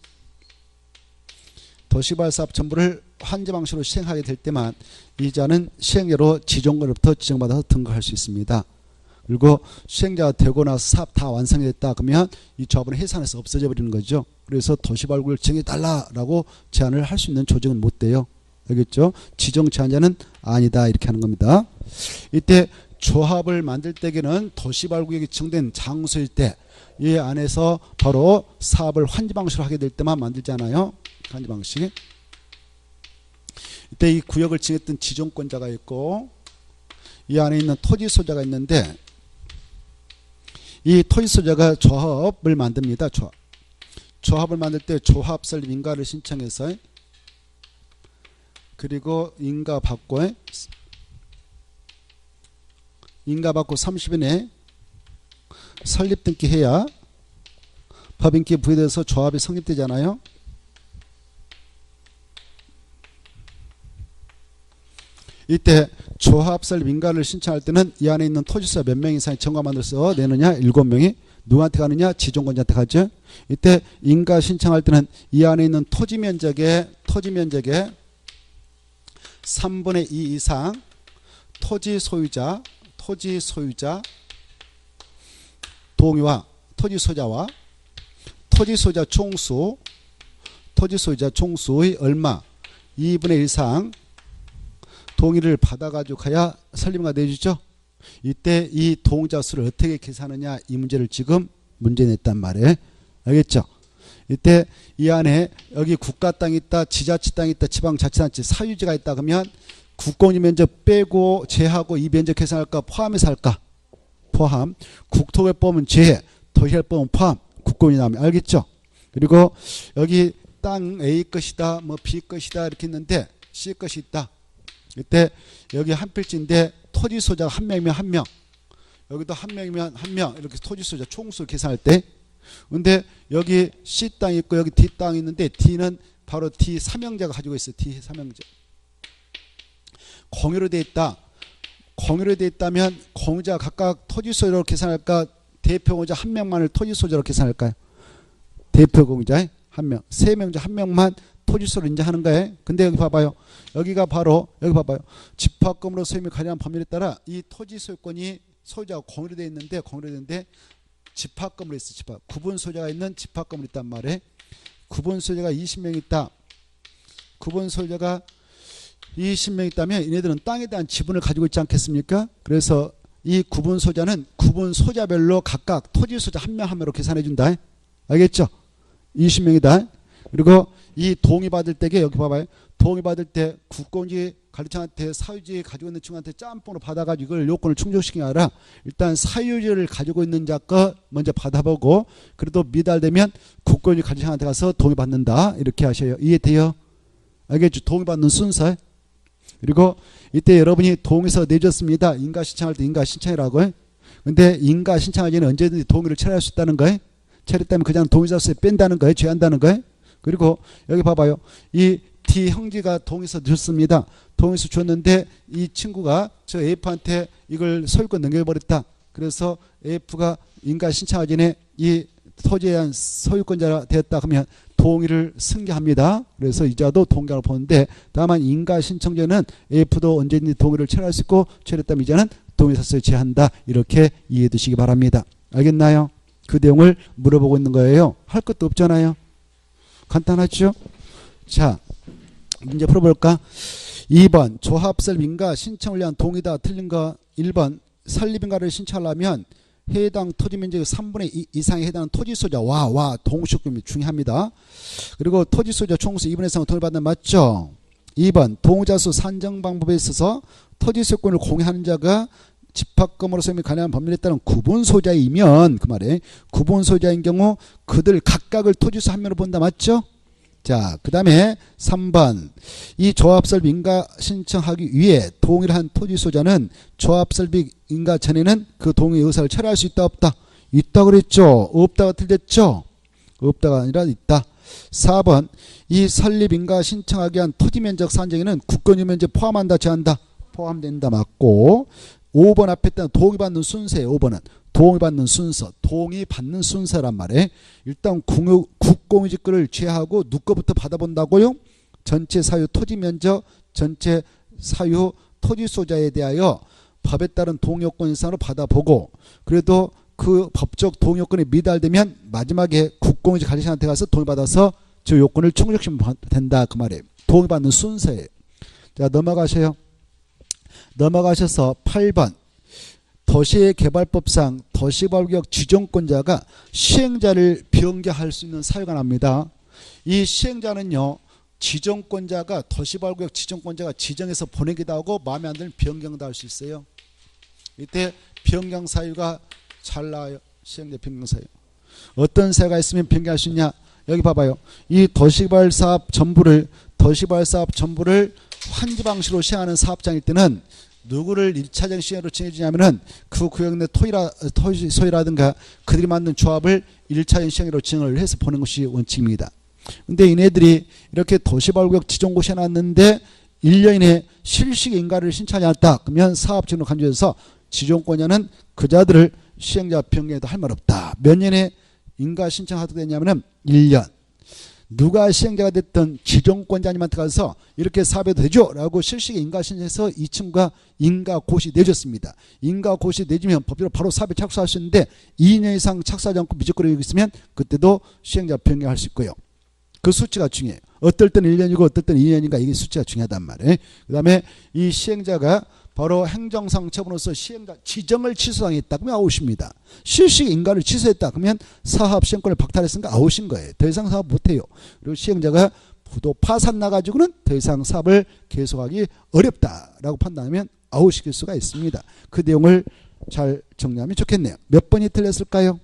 도시개발사업 전부를 환지 방식으로 시행하게 될 때만 이자는 시행자로 지정권으로부터 지정받아서 등극할 수 있습니다. 그리고 시행자가 되고 나서 사업 다 완성됐다 그러면 이 조합은 해산해서 없어져 버리는 거죠. 그래서 도시발구를 정해달라고 제안을 할 수 있는 조직은 못 돼요. 알겠죠? 지정 제한자는 아니다 이렇게 하는 겁니다. 이때 조합을 만들 때에는 도시발구역이 지정된 장소일 때 이 안에서 바로 사업을 환지 방식으로 하게 될 때만 만들잖아요. 환지 방식. 이때 이 구역을 지정했던 지정권자가 있고 이 안에 있는 토지 소유자가 있는데 이 토지 소유자가 조합을 만듭니다. 조합을 만들 때 조합 설립 인가를 신청해서 그리고 인가 받고 30일 내에 설립 등기해야 법인기 부여돼서 조합이 성립되잖아요. 이때 조합 설립 인가를 신청할 때는 이 안에 있는 토지소유자 몇 명 이상의 정가 만들어서 내느냐? 7명이. 누구한테 가느냐? 지정권자한테 가죠. 이때 인가 신청할 때는 이 안에 있는 토지 면적의 3분의 2 이상 토지 소유자 동의와 토지 소유자와 토지소유자 총수의 얼마 2분의 1 이상 동의를 받아가지고 가야 설립인가 내주죠. 이때 이 동의자 수를 어떻게 계산하느냐 이 문제를 지금 문제 냈단 말이에요. 알겠죠? 이때 이 안에 여기 국가 땅이 있다, 지자체 땅이 있다, 지방자치단체 사유지가 있다 그러면 국공유 면적 빼고 제하고 이 면적 계산할까 포함해서 할까? 포함. 국토개법은 제해, 도시개법은 포함. 국공유 나오면 알겠죠? 그리고 여기 땅 A 것이다, 뭐 B 것이다 이렇게 있는데 C 것이 있다. 이때 여기 한 필지인데 토지 소유자가 한 명이면 한 명, 여기도 한 명이면 한 명 이렇게 토지 소유자 총수 계산할 때. 근데 여기 C 땅이 있고 여기 D 땅이 있는데 D는 바로 D 삼형제가 가지고 있어요. D 삼형제. 공유로 돼 있다. 공유로 돼 있다면 공유자 각각 토지 소유자로 계산할까? 대표 공유자 한 명만을 토지 소유자로 계산할까요? 대표 공유자 한 명, 세 명자 한 명만 토지 소유를 인정하는 거예요. 근데 여기 봐봐요. 여기가 바로 여기 봐봐요. 집합금으로 소유물 관리한 법률에 따라 이 토지 소유권이 소유자가 공유로 돼 있는데 집합금으로 있어. 구분 소유자가 있는 집합금으로 있단 말이에요. 구분 소유자가 20명 있다. 구분 소유자가 20명 있다면 얘네들은 땅에 대한 지분을 가지고 있지 않겠습니까? 그래서 이 구분 소유자는 구분 소유자별로 각각 토지 소유자 한 명 한 명으로 계산해 준다. 알겠죠? 20명이다. 그리고 이 동의받을 때게 여기 봐봐요. 동의받을 때 국공지 관리청한테 사유지 가지고 있는 친구한테 짬뽕으로 받아가지고 이걸 요건을 충족시키는 게 아니라 일단 사유지를 가지고 있는 자 거 먼저 받아보고 그래도 미달되면 국공지 관리청한테 가서 동의받는다. 이렇게 하셔요. 이해돼요? 알겠죠? 동의받는 순서. 그리고 이때 여러분이 동의서 내줬습니다. 인가 신청할 때 인가 신청이라고 해. 근데 인가 신청할 때는 언제든지 동의를 철회할 수 있다는 거예요. 철회했다면 그냥 동의자수에 뺀다는 거예요. 제한다는 거예요. 그리고 여기 봐봐요. 이 D 형제가 동의서 줬습니다. 동의서 줬는데 이 친구가 저 F한테 이걸 소유권 넘겨버렸다. 그래서 F가 인가 신청하기 전에 이 토지에 대한 소유권자가 되었다 하면 동의를 승계합니다. 그래서 이자도 동의를 보는데 다만 인가 신청자는 F도 언제든지 동의를 철회할 수 있고 철회했다면 이자는 동의사수에 제한다. 이렇게 이해해 두시기 바랍니다. 알겠나요? 그 내용을 물어보고 있는 거예요. 할 것도 없잖아요. 간단하죠? 자, 문제 풀어볼까? 2번 조합설립인가 신청을 위한 동의다. 틀린 거 1번 설립인가를 신청하려면 해당 토지 면적의 3분의 2 이상에 해당하는 토지 소유자 동의소유권이 중요합니다. 그리고 토지 소유자 총수 2분의 3을 동의받는 맞죠? 2번 동의자수 산정 방법에 있어서 토지 소유권을 공유하는 자가 집합금으로 소유물이 관리하는 법률에 따른 구분 소유자이면 그 말에 구분 소유자인 경우 그들 각각을 토지수 한 명으로 본다. 맞죠? 자, 그 다음에 3번 이 조합설립 인가 신청하기 위해 동의를 한 토지 소유자는 조합설립 인가 전에는 그 동의 의사를 철회할 수 있다 없다? 있다 그랬죠? 없다가 틀렸죠? 없다가 아니라 있다. 4번 이 설립 인가 신청하기 위한 토지 면적 산정에는 국권유 면적 포함한다 제한다? 포함된다. 맞고 5번 앞에 있던 동의받는 순서예요. 5번은 동의받는 순서, 동의받는 순서란 말이에요. 일단 국공유지권을 제하고 누구부터 받아본다고요? 전체 사유 토지 면적, 전체 사유 토지 소유자에 대하여 법에 따른 동의요건 이상으로 받아보고 그래도 그 법적 동의요건이 미달되면 마지막에 국공유지 관리자한테 가서 동의받아서 저 요건을 충족시키면 된다. 그 말이에요. 동의받는 순서예요. 자, 넘어가셔요. 넘어가셔서 8번 도시개발법상 도시개발구역 지정권자가 시행자를 변경할 수 있는 사유가 납니다. 이 시행자는요 지정권자가 도시개발구역 지정권자가 지정해서 보내기도 하고 마음에 안 들면 변경도 할 수 있어요. 이때 변경 사유가 잘 나와요. 시행자 변경 사유. 어떤 사유가 있으면 변경할 수 있냐? 여기 봐봐요. 이 도시개발 사업 전부를 환지 방식으로 시행하는 사업장일 때는 누구를 1차적 시행으로 정해주냐면은 그 구역 내 토지 소유라든가 그들이 만든 조합을 1차적 시행으로 지정을 해서 보는 것이 원칙입니다. 근데 얘네들이 이렇게 도시개발구역 지정고 시행해놨는데 1년 이내에 실시에 인가를 신청하지 않았다. 그러면 사업진으로 간주해서 지정권자는 그 자들을 시행자 변경해도 할 말 없다. 몇 년에 인가 신청하게 되냐면은 1년. 누가 시행자가 됐던 지정권자님한테 가서 이렇게 사업해도 되죠? 라고 실시에 인가 신청해서 이 친구가 인가 고시 내줬습니다. 인가 고시 내주면 법적으로 바로 사업에 착수할 수 있는데 2년 이상 착수하지 않고 미적거리고 있으면 그때도 시행자 변경할 수 있고요. 그 수치가 중요해요. 어떨 때는 1년이고 어떨 때는 2년인가 이게 수치가 중요하단 말이에요. 그 다음에 이 시행자가 바로 행정상 처분으로서 시행자 지정을 취소당했다. 그러면 아웃입니다. 실시 인가를 취소했다. 그러면 사업 시행권을 박탈했으니까 아웃인 거예요. 더 이상 사업 못해요. 그리고 시행자가 부도 파산 나가지고는 더 이상 사업을 계속하기 어렵다라고 판단하면 아웃시킬 수가 있습니다. 그 내용을 잘 정리하면 좋겠네요. 몇 번이 틀렸을까요?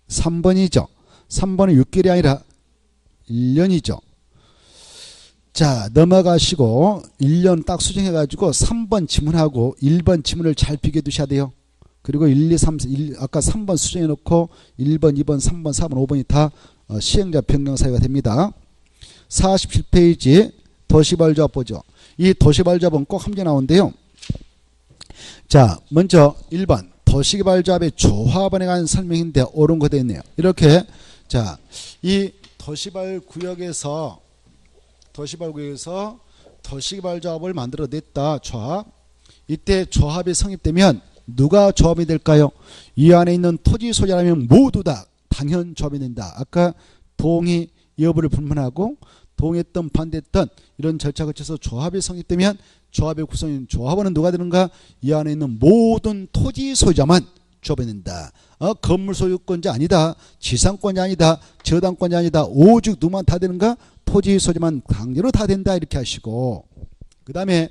3번이죠. 3번은 6개월이 아니라 1년이죠. 자, 넘어가시고 1년 딱 수정해가지고 3번 지문하고 1번 지문을 잘 비교해 두셔야 돼요. 그리고 1, 2, 3, 1, 아까 3번 수정해놓고 1번, 2번, 3번, 4번, 5번이 다 시행자 변경 사유가 됩니다. 47페이지 도시발조합 보죠. 이 도시발조합은 꼭 함께 나오는데요. 자, 먼저 1번 도시개발조합의 조합원에 관한 설명인데 옳은 거 되어 있네요. 이렇게 자, 이 도시발구역에서 도시개발조합을 만들어냈다. 조합. 이때 조합이 성립되면 누가 조합이 될까요? 이 안에 있는 토지 소유자라면 모두 다 당연 조합이 된다. 아까 동의 여부를 불문하고 동의했던 반대했던 이런 절차 거쳐서 조합이 성립되면 조합의 구성인 조합원은 누가 되는가? 이 안에 있는 모든 토지 소유자만 조합이 된다. 건물 소유권자 아니다. 지상권자 아니다. 저당권자 아니다. 오직 누구만 다 되는가? 토지 소유자만 강제로 다 된다. 이렇게 하시고 그 다음에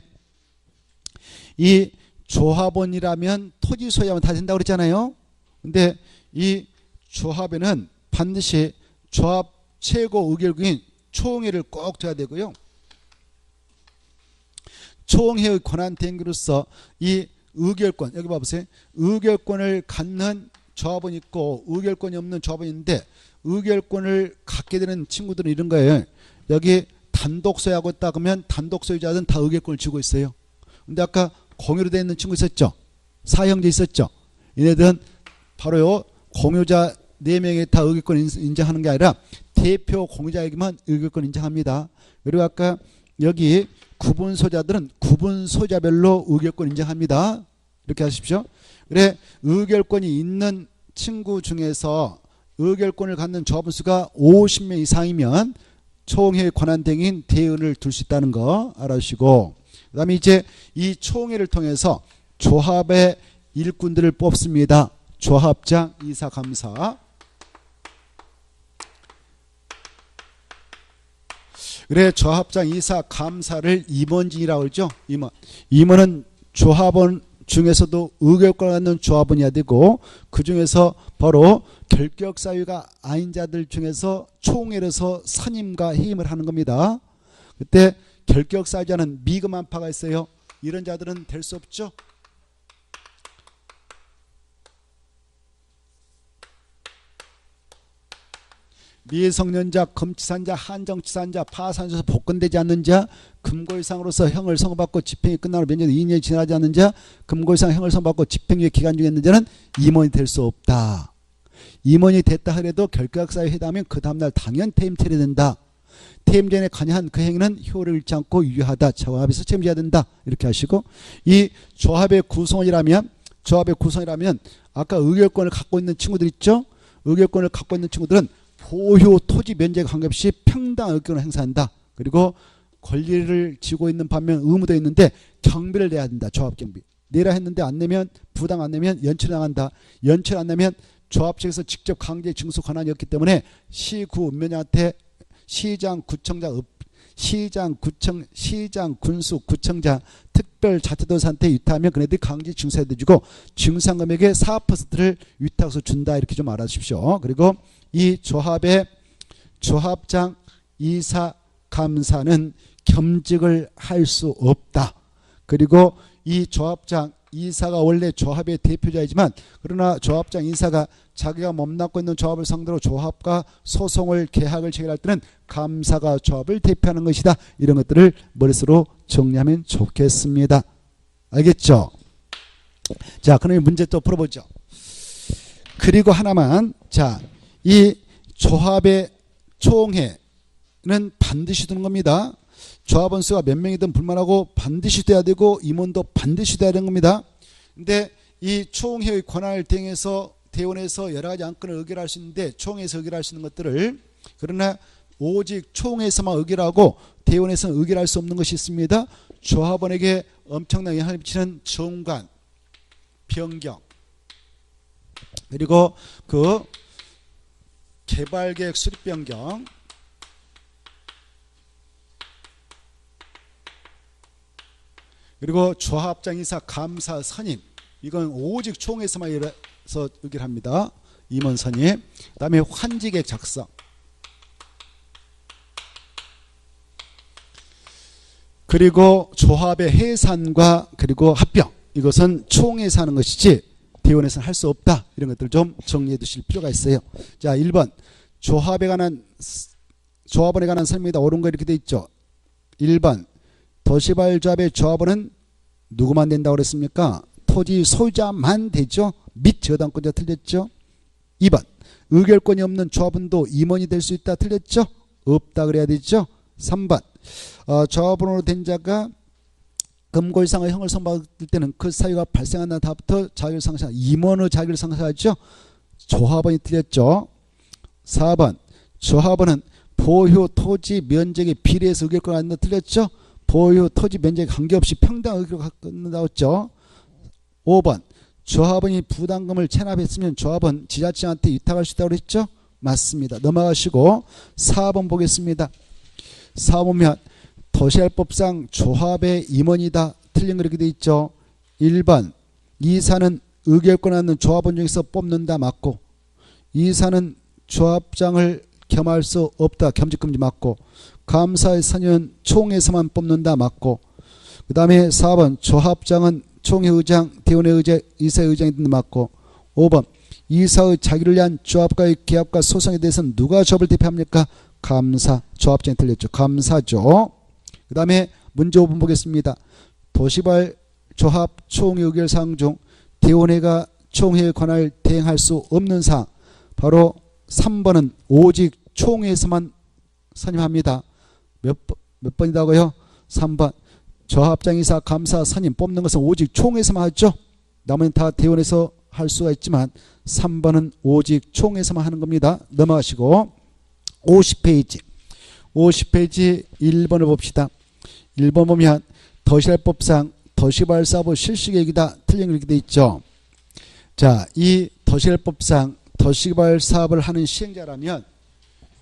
이 조합원이라면 토지 소유자만 다 된다고 그랬잖아요. 근데 이 조합에는 반드시 조합 최고 의결국인 총회를 꼭 둬야 되고요. 총회의 권한 대행으로서 이 의결권, 여기 봐보세요. 의결권을 갖는 조합원이 있고 의결권이 없는 조합원이 있는데 의결권을 갖게 되는 친구들은 이런 거예요. 여기 단독 소유하고 있다 그러면 단독 소유자들은 다 의결권을 쥐고 있어요. 근데 아까 공유로 되어 있는 친구 있었죠? 사형제 있었죠? 얘네들은 바로요 공유자 4명이 다 의결권 인정하는 게 아니라 대표 공유자에게만 의결권 인정합니다. 그리고 아까 여기 구분 소유자들은 구분 소유자별로 의결권 인정합니다. 이렇게 하십시오. 그래 의결권이 있는 친구 중에서 의결권을 갖는 조합원 수가 50명 이상이면 총회 권한대행인 대의원을 둘 수 있다는 거 알아주시고 그 다음에 이제 이 총회를 통해서 조합의 일꾼들을 뽑습니다. 조합장, 이사, 감사. 그래 조합장, 이사, 감사를 임원진이라고 그러죠. 임원은 조합원 중에서도 의결권을 갖는 조합원이어야 되고 그 중에서 바로 결격 사유가 아닌 자들 중에서 총회에서 선임과 해임을 하는 겁니다. 그때 결격 사유자는 미금 한파가 있어요. 이런 자들은 될 수 없죠. 미성년자, 금치산자, 한정치산자, 파산에서 복권되지 않는 자, 금고 이상으로서 형을 선고받고 집행이 끝나고 몇 년이 2년이 지나지 않는 자, 금고 이상 형을 선고받고 집행유예 기간 중에 있는 자는 임원이 될 수 없다. 임원이 됐다 하더라도 결격사유에 해당하면 그 다음날 당연 퇴임 처리된다. 퇴임 전에 관여한 그 행위는 효를 잃지 않고 유효하다. 조합에서 책임져야 된다. 이렇게 하시고 이 조합의 구성이라면 아까 의결권을 갖고 있는 친구들 있죠. 의결권을 갖고 있는 친구들은 보유 토지 면적에 관계없이 평등한 의결권을 행사한다. 그리고 권리를 지고 있는 반면 의무도 있는데 경비를 내야 된다. 조합 경비. 내라 했는데 안 내면 부당 안 내면 연체를 당한다. 연체를 안 내면 조합 측에서 직접 강제 징수 권한이 없기 때문에 시구 운명자한테 시장, 군수, 구청장, 특별자치도사한테 위탁하면 그네들이 강제 징수해주고 징수한 금액의 4%를 위탁해서 준다. 이렇게 좀 알아주십시오. 그리고 이 조합의 조합장, 이사, 감사는 겸직을 할 수 없다. 그리고 이 조합장, 이사가 원래 조합의 대표자이지만 그러나 조합장, 이사가 자기가 몸담고 있는 조합을 상대로 조합과 소송을 계약을 체결할 때는 감사가 조합을 대표하는 것이다. 이런 것들을 머릿속으로 정리하면 좋겠습니다. 알겠죠? 자, 그럼 문제 또 풀어보죠. 그리고 하나만, 자, 이 조합의 총회는 반드시 두는 겁니다. 조합원 수가 몇 명이든 불만하고 반드시 돼야 되고 임원도 반드시 돼야 되는 겁니다. 근데 이 총회의 권한을 대행해서 대원에서 여러 가지 안건을 의결할 수 있는데 총회에서 의결할 수 있는 것들을 그러나 오직 총회에서만 의결하고 대원에서는 의결할 수 없는 것이 있습니다. 조합원에게 엄청나게 영향을 미치는 정관, 변경, 그리고 그 개발계획 수립 변경, 그리고 조합장 이사 감사 선임, 이건 오직 총회에서만 의결해서 의결합니다. 임원 선임. 그 다음에 환지계획 작성, 그리고 조합의 해산과 그리고 합병, 이것은 총회에서 하는 것이지 대원에서는 할 수 없다. 이런 것들을 좀 정리해 두실 필요가 있어요. 자, 1번 조합원에 관한 설명이다. 옳은 거 이렇게 돼 있죠. 1번 도시발조합의 조합원은 누구만 된다고 그랬습니까? 토지 소유자만 되죠. 및 저당권자 틀렸죠. 2번 의결권이 없는 조합원도 임원이 될 수 있다. 틀렸죠. 없다 그래야 되죠. 3번 조합원으로 된 자가 금고 이상의 형을 선고받을 때는 그 사유가 발생한다는 다부터 자격을 상실한 임원의 자격을 상실하죠. 조합원이 틀렸죠. 4번 조합원은 보유 토지 면적에 비례해서 의결권을 갖는다. 틀렸죠. 보유 토지 면적에 관계없이 평등 의결권을 갖는다고 했죠. 5번 조합원이 부담금을 체납했으면 조합원 지자체한테 위탁할 수 있다고 그랬죠. 맞습니다. 넘어가시고 4번 보겠습니다. 4번 보면 도시활법상 조합의 임원이다. 틀린 거 이렇게 돼 있죠. 1번 이사는 의결권 갖는 조합원 중에서 뽑는다. 맞고, 이사는 조합장을 겸할 수 없다. 겸직금지 맞고, 감사의 선임은 총회에서만 뽑는다. 맞고, 그 다음에 4번 조합장은 총회의장, 대원회의장, 이사회의장이 된다. 맞고, 5번 이사의 자기를 위한 조합과의 계약과 소송에 대해서는 누가 조합을 대표합니까? 감사. 조합장이 틀렸죠. 감사죠. 그 다음에 문제 5번 보겠습니다. 도시발 조합 총회 의결 사항 중 대원회가 총회의 권한을 대행할 수 없는 사항, 바로 3번은 오직 총회에서만 선임합니다. 몇 번이라고요? 3번 조합장이사 감사 선임 뽑는 것은 오직 총회에서만 하죠. 나머지는 다 대원에서 할 수가 있지만 3번은 오직 총회에서만 하는 겁니다. 넘어가시고 50페이지 1번을 봅시다. 1번 보면 도시활법상 도시발사업 실시계획이다. 틀린 거 이렇게 돼 있죠. 자, 이 도시활법상 도시개발 사업을 하는 시행자라면,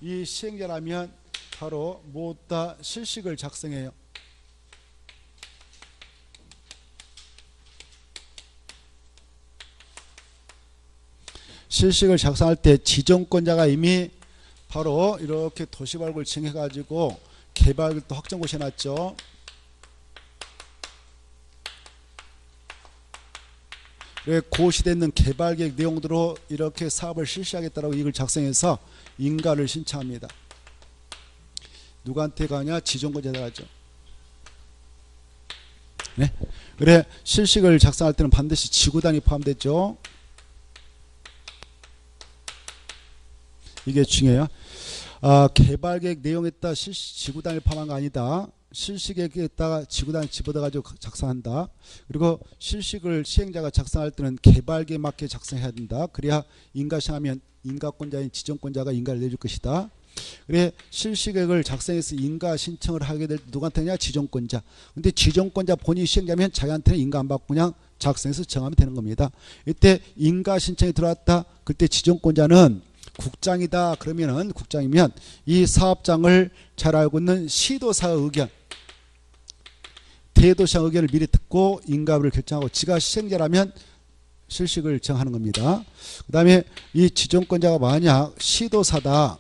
이 시행자라면 바로 모두 다 실식을 작성해요. 실식을 작성할 때 지정권자가 이미 바로 이렇게 도시발굴 칭해가지고 개발도 확정고시 해놨죠. 고시되어 있는 개발계획 내용대로 이렇게 사업을 실시하겠다라고 이걸 작성해서 인가를 신청합니다. 누구한테 가냐? 지정권자한테 가죠. 네? 그래, 실식을 작성할 때는 반드시 지구단위 포함됐죠. 이게 중요해요. 개발계획 내용에 따라 지구단위를 포함한 거 아니다. 실식에다가 지구단위 집어넣어가지고 작성한다. 그리고 실식을 시행자가 작성할 때는 개발계획에 맞게 작성해야 된다. 그래야 인가 시행하면 인가권자인 지정권자가 인가를 내줄 것이다. 그래, 실시계획을 작성해서 인가 신청을 하게 될 때 누구한테냐? 지정권자. 근데 지정권자 본인이 시행자면 자기한테는 인가 안 받고 그냥 작성해서 정하면 되는 겁니다. 이때 인가 신청이 들어왔다. 그때 지정권자는 국장이다. 그러면은 국장이면 이 사업장을 잘 알고 있는 시도사의 의견, 대도시장 의견을 미리 듣고 인가를 결정하고, 지가 시행자라면 실식을 정하는 겁니다. 그 다음에 이 지정권자가 만약 시도사다.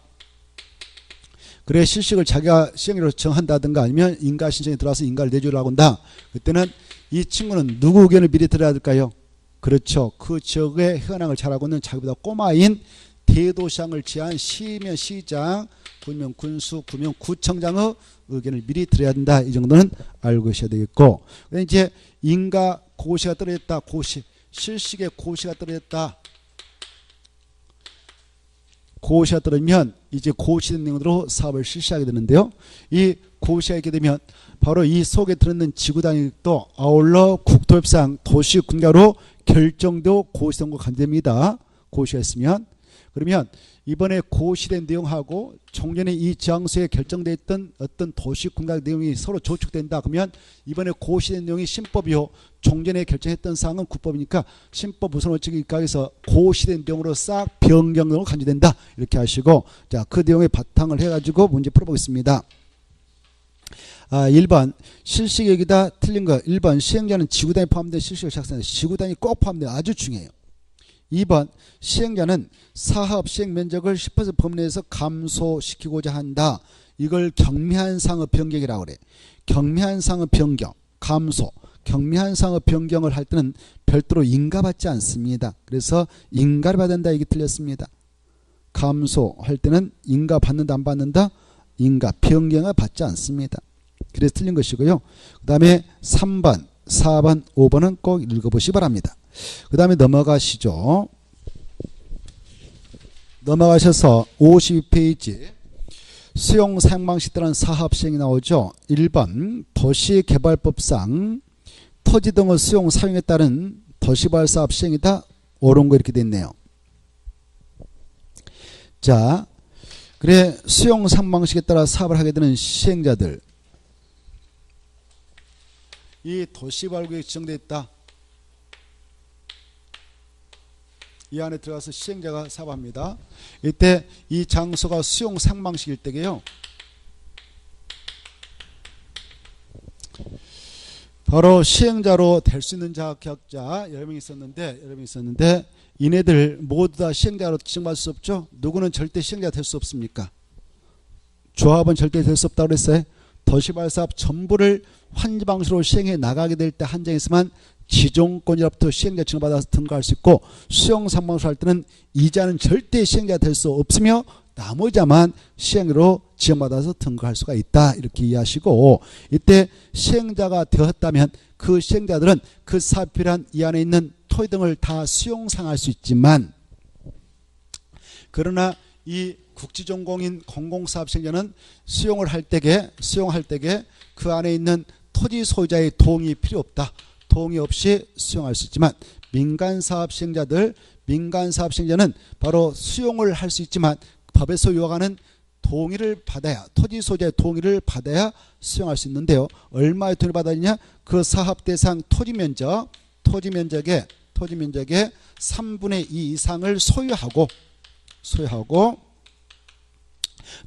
그래, 실식을 자기가 시행자로 정한다든가 아니면 인가 신청이 들어와서 인가를 내주려고 한다. 그때는 이 친구는 누구 의견을 미리 들어야 될까요? 그렇죠. 그 지역의 현황을 잘 알고 있는 자기보다 꼬마인 대도시장을 지한 시면 시장, 군면 군수, 구면 구청장의 의견을 미리 들어야 된다. 이 정도는 알고 계셔야 되겠고, 이제 인가 고시가 떨어졌다. 고시, 실식의 고시가 떨어졌다. 고시가 떨어지면 이제 고시된 내용으로 사업을 실시하게 되는데요. 이 고시가 있게 되면 바로 이 속에 들어있는 지구단위도 아울러 국토협상 도시군가로 결정도 고시선고 간됩니다. 고시가 있으면. 그러면 이번에 고시된 내용하고 종전에 이 지향서에 결정되어 있던 어떤 도시군각 내용이 서로 조축된다 그러면 이번에 고시된 내용이 신법이요, 종전에 결정했던 사항은 국법이니까 신법 우선 원칙에 입각해서 고시된 내용으로 싹 변경으로 간주된다 이렇게 하시고, 자, 그 내용에 바탕을 해가지고 문제 풀어보겠습니다. 1번 실시 여기다 틀린 거. 1번 시행자는 지구단위 포함된 실시를 작성한다. 지구단위 꼭 포함돼요. 아주 중요해요. 2번 시행자는 사업 시행 면적을 10% 범위 내에서 감소시키고자 한다. 이걸 경미한 상업 변경이라고 그래. 경미한 상업 변경, 감소. 경미한 상업 변경을 할 때는 별도로 인가받지 않습니다. 그래서 인가를 받는다 이게 틀렸습니다. 감소할 때는 인가 받는다 안 받는다? 인가 변경을 받지 않습니다. 그래서 틀린 것이고요. 그 다음에 3번, 4번, 5번은 꼭 읽어보시기 바랍니다. 그 다음에 넘어가시죠. 넘어가셔서 52페이지 수용 사용 방식에 따른 사업 시행이 나오죠. 1번 도시개발법상 토지 등의 수용 사용에 따른 도시개발 사업 시행이다. 옳은 거 이렇게 됐네요. 자, 그래 수용 사용 방식에 따라 사업을 하게 되는 시행자들, 이 도시개발구역에 지정되어 있다. 이 안에 들어가서 시행자가 사업합니다. 이때 이 장소가 수용 사용 방식일 때게요. 바로 시행자로 될 수 있는 자, 계약자 여러 명 있었는데 이네들 모두 다 시행자로 지정받을 수 없죠. 누구는 절대 시행자 될 수 없습니까? 조합은 절대 될 수 없다고 그랬어요. 도시개발 사업 전부를 환지 방식으로 시행해 나가게 될 때 한정에서만 지정권자로부터 시행자 지정받아서 등록할 수 있고, 수용 상방수 할 때는 이자는 절대 시행자 될 수 없으며 나머지만 시행으로 지정받아서 등록할 수가 있다 이렇게 이해하시고, 이때 시행자가 되었다면 그 시행자들은 그 사업에 필요한 이 안에 있는 토지 등을 다 수용상할 수 있지만, 그러나 이 국지전공인 공공사업 시행자는 수용할 때게 그 안에 있는 토지 소유자의 동의 필요 없다. 동의 없이 수용할 수 있지만 민간사업 시행자는 바로 수용을 할 수 있지만 법에서 요구하는 동의를 받아야, 토지 소유자의 동의를 받아야 수용할 수 있는데요. 얼마의 동의를 받아야 그 사업 대상 토지 면적의 3분의 2 이상을 소유하고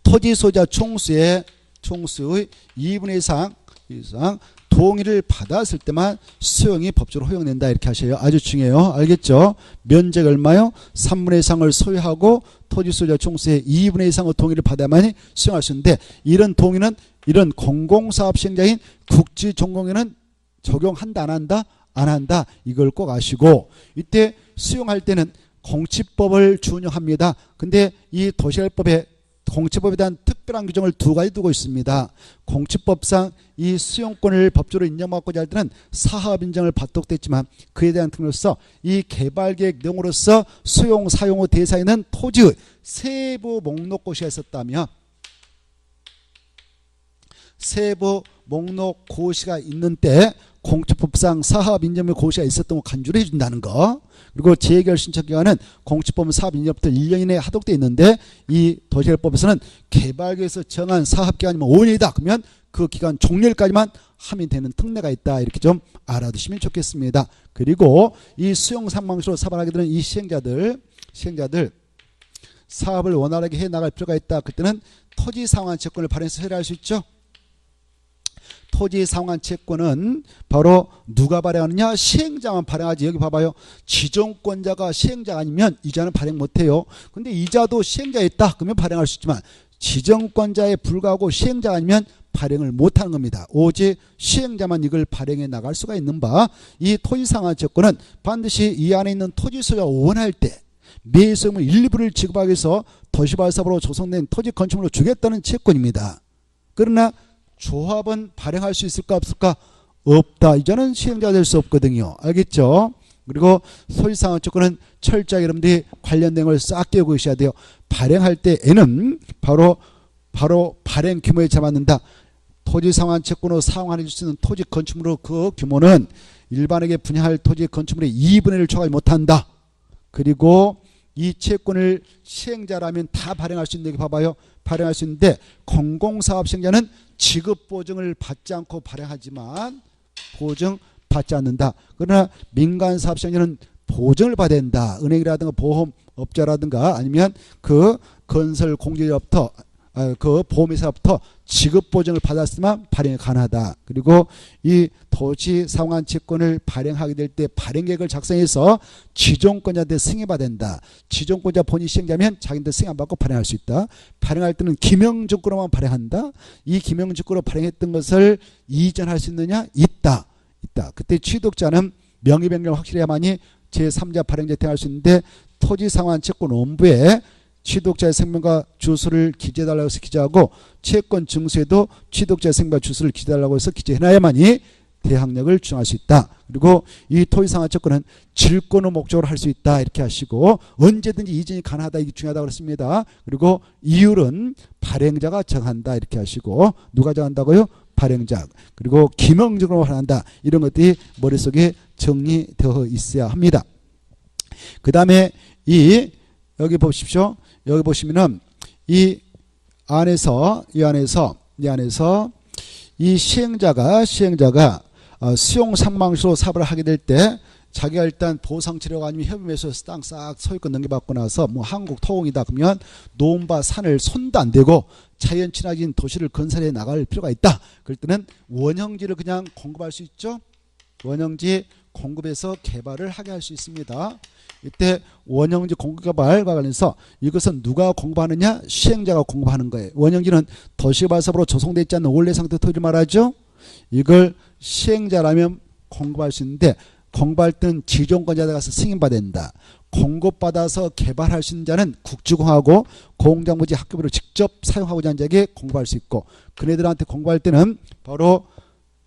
토지 소유자 총수의 2분의 2 이상 동의를 받았을 때만 수용이 법적으로 허용된다 이렇게 하셔요. 아주 중요해요. 알겠죠? 면적 얼마요? 3분의 2 이상을 소유하고 토지 소유자 총수의 2분의 2 이상의 동의를 받아야만 수용할 수 있는데, 이런 동의는 이런 공공사업 시행자인 국지전공에는 적용한다 안 한다? 안 한다. 이걸 꼭 아시고, 이때 수용할 때는 공치법을 준용합니다. 근데 이 도시개발법에 공치법에 대한 특별한 규정을 두 가지 두고 있습니다. 공치법상 이 수용권을 법적으로 인정받고자 할 때는 사업 인정을 받도록 됐지만, 그에 대한 특례로서 이 개발계획 내용으로서 수용 사용 후 대상에 있는 토지의 세부 목록 고시가 있었다면, 세부 목록 고시가 있는 때 공치법상 사업 인정의 고시가 있었던 거 간주를 해준다는 거. 그리고 재결 신청 기간은 공치법 사업 인정부터 1년 이내에 하도록되어 있는데, 이 도시개발법에서는 개발계에서 정한 사업 기간이면 5년이다. 그러면 그 기간 종료일까지만 하면 되는 특례가 있다. 이렇게 좀 알아두시면 좋겠습니다. 그리고 이 수용 상방식으로 사업을 하게 되는 이 시행자들 사업을 원활하게 해 나갈 필요가 있다. 그때는 토지 상환 채권을 발행해서 처리할 수 있죠. 토지 상환 채권은 바로 누가 발행하느냐? 시행자만 발행하지. 여기 봐봐요. 지정권자가 시행자가 아니면 이자는 발행 못해요. 근데 이자도 시행자에 있다. 그러면 발행할 수 있지만 지정권자에 불과하고 시행자가 아니면 발행을 못하는 겁니다. 오직 시행자만 이걸 발행해 나갈 수가 있는 바, 이 토지 상환 채권은 반드시 이 안에 있는 토지 소유자가 원할 때 매수금의 일부를 지급하기 위해서 도시개발 사업으로 조성된 토지 건축물로 주겠다는 채권입니다. 그러나 조합은 발행할 수 있을까 없을까? 없다. 이자는 시행자가 될 수 없거든요. 알겠죠? 그리고 소유상환 채권은 철저하게 여러분들이 관련된 걸 싹 깨우고 계셔야 돼요. 발행할 때에는 바로 발행 규모에 잡아놓는다. 토지 상환 채권으로 사용해 줄 수 있는 토지 건축물로 그 규모는 일반에게 분양할 토지 건축물의 2분의 1을 초과하지 못한다. 그리고 이 채권을 시행자라면 다 발행할 수 있는 게 봐봐요. 발행할 수 있는데 공공사업 시행자는 지급 보증을 받지 않고 발행하지만 보증 받지 않는다. 그러나 민간사업 시행자는 보증을 받아야 된다. 은행이라든가 보험업자라든가 아니면 그 건설 공제자부터 그 보험회사부터 지급 보증을 받았으면 발행이 가능하다. 그리고 이 토지 상환 채권을 발행하게 될 때 발행계획을 작성해서 지정권자한테 승인받아야 된다. 지정권자 본인이 시행자면 자기한테 승인 안 받고 발행할 수 있다. 발행할 때는 기명증권으로만 발행한다. 이 기명증권으로 발행했던 것을 이전할 수 있느냐? 있다. 그때 취득자는 명의 변경을 확실해야만이 제3자 발행자에 대응할 수 있는데 토지 상환 채권 원부에 취득자의 생명과 주소를 기재해달라고 해서 기재하고 채권 증서에도 취득자의 생명과 주소를 기재해달라고 해서 기재해놔야만이 대항력을 주장할 수 있다. 그리고 이 토지상환 채권은 질권의 목적으로 할 수 있다. 이렇게 하시고 언제든지 이전이 가능하다. 이게 중요하다고 그랬습니다. 그리고 이율은 발행자가 정한다. 이렇게 하시고 누가 정한다고요? 발행자. 그리고 기명적으로 한다. 이런 것들이 머릿속에 정리되어 있어야 합니다. 그 다음에 여기 보십시오. 여기 보시면은 이 안에서 이 시행자가 수용 상망시로 사업을 하게 될 때 자기가 일단 보상치료가 아니면 협의매수에서 땅 싹 소유권 넘겨받고 나서 뭐 한국토공이다 그러면 논바 산을 손도 안 대고 자연 친화적인 도시를 건설해 나갈 필요가 있다. 그럴 때는 원형지를 그냥 공급할 수 있죠. 원형지 공급해서 개발을 하게 할 수 있습니다. 이때 원형지 공급 개발과 관련해서 이것은 누가 공급하느냐? 시행자가 공급하는 거예요. 원형지는 도시개발사업으로 조성되어 있지 않는 원래 상태 토지를 말하죠. 이걸 시행자라면 공급할 수 있는데 공급할 때는 지정권자에 가서 승인받아야 된다. 공급받아서 개발할 수 있는 자는 국지공하고 공장부지 학교부를 직접 사용하고자 하는 자에게 공급할 수 있고 그네들한테 공급할 때는 바로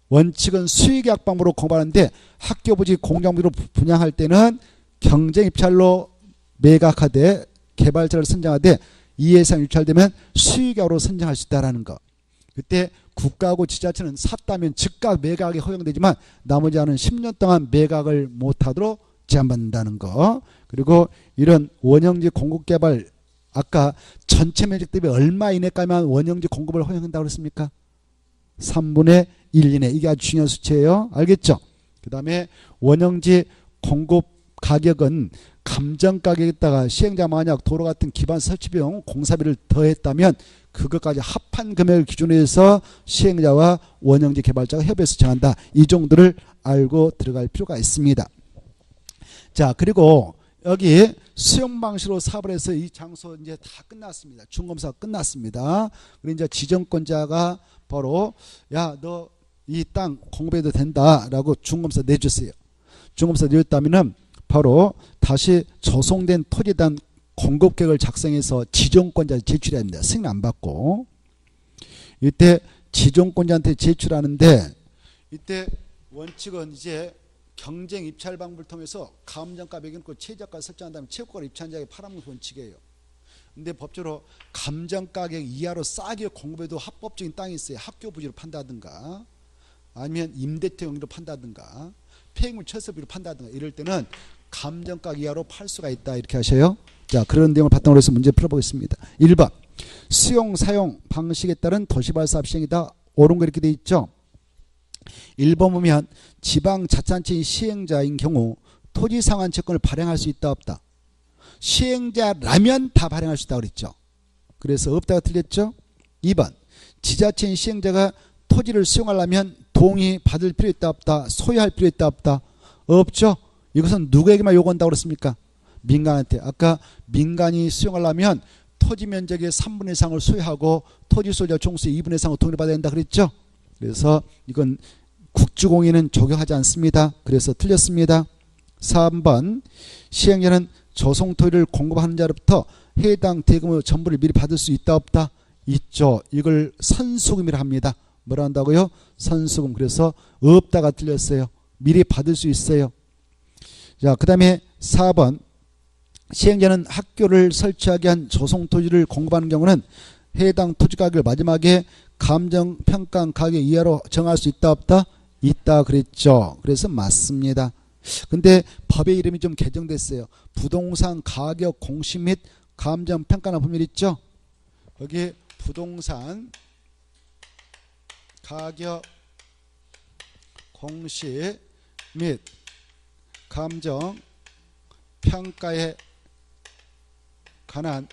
원칙은 수의계약 방법으로 공급하는데 학교부지 공장부지로 분양할 때는 경쟁입찰로 매각하되 개발자를 선정하되 이해상 유찰되면 수의계약으로 선정할 수 있다는 거. 그때 국가하고 지자체는 샀다면 즉각 매각이 허용되지만 나머지 하는 10년 동안 매각을 못하도록 제한받는다는 거. 그리고 이런 원형지 공급개발 아까 전체 면적 대비 얼마 이내까지만 원형지 공급을 허용한다고 그랬습니까? 3분의 1 이내. 이게 아주 중요한 수치예요. 알겠죠? 그 다음에 원형지 공급 가격은 감정가격에다가 시행자 만약 도로 같은 기반 설치비용 공사비를 더했다면 그것까지 합한 금액을 기준으로 해서 시행자와 원형지 개발자가 협의해서 정한다. 이 정도를 알고 들어갈 필요가 있습니다. 자, 그리고 여기 수용 방식으로 사업을 해서 이 장소 이제 다 끝났습니다. 준검사가 끝났습니다. 그리고 이제 지정권자가 바로 야, 너 이 땅 공급해도 된다라고 준검사 내줬어요. 준검사 내줬다면은 바로 다시 조성된 토지에 대한 공급계획을 작성해서 지정권자에 제출해야 합니다. 승인 안 받고. 이때 지정권자한테 제출하는데 이때 원칙은 이제 경쟁 입찰 방법을 통해서 감정가 매겨놓고 최저가 설정한 다음에 최고가를 입찰한 자에게 팔아먹는 원칙이에요. 근데 법적으로 감정가격 이하로 싸게 공급해도 합법적인 땅이 있어요. 학교 부지로 판다든가 아니면 임대차 용지로 판다든가 폐익물 철수비로 판다든가 이럴 때는 감정가격 이하로 팔 수가 있다. 이렇게 하셔요. 자, 그런 내용을 바탕으로 해서 문제 풀어보겠습니다. 1번 수용 사용 방식에 따른 도시발사업 시행이다. 옳은 거 이렇게 돼 있죠. 1번 보면 지방자치단체의 시행자인 경우 토지 상환 채권을 발행할 수 있다 없다. 시행자라면 다 발행할 수 있다고 그랬죠. 그래서 없다가 틀렸죠. 2번 지자체인 시행자가 토지를 수용하려면 동의 받을 필요 있다 없다. 소유할 필요 있다 없다. 없죠. 이것은 누구에게만 요구한다고 그랬습니까? 민간한테. 아까 민간이 수용하려면 토지 면적의 3분의 1상을 소유하고 토지 소유자 종수의 2분의 1상을 동의를 받아야 된다 그랬죠. 그래서 이건 국지공유는 적용하지 않습니다. 그래서 틀렸습니다. 3번 시행자는 조성토지를 공급하는 자로부터 해당 대금의 전부를 미리 받을 수 있다 없다? 있죠. 이걸 선수금이라 합니다. 뭐라 한다고요? 선수금. 그래서 없다가 틀렸어요. 미리 받을 수 있어요. 자, 그 다음에 4번 시행자는 학교를 설치하기 위한 조성토지를 공급하는 경우는 해당 토지가격을 마지막에 감정평가 가격 이하로 정할 수 있다 없다? 있다 그랬죠. 그래서 맞습니다. 근데 법의 이름이 좀 개정됐어요. 부동산 가격 공시 및 감정 평가라는 법률 있죠. 여기 부동산 가격 공시 및 감정 평가에 관한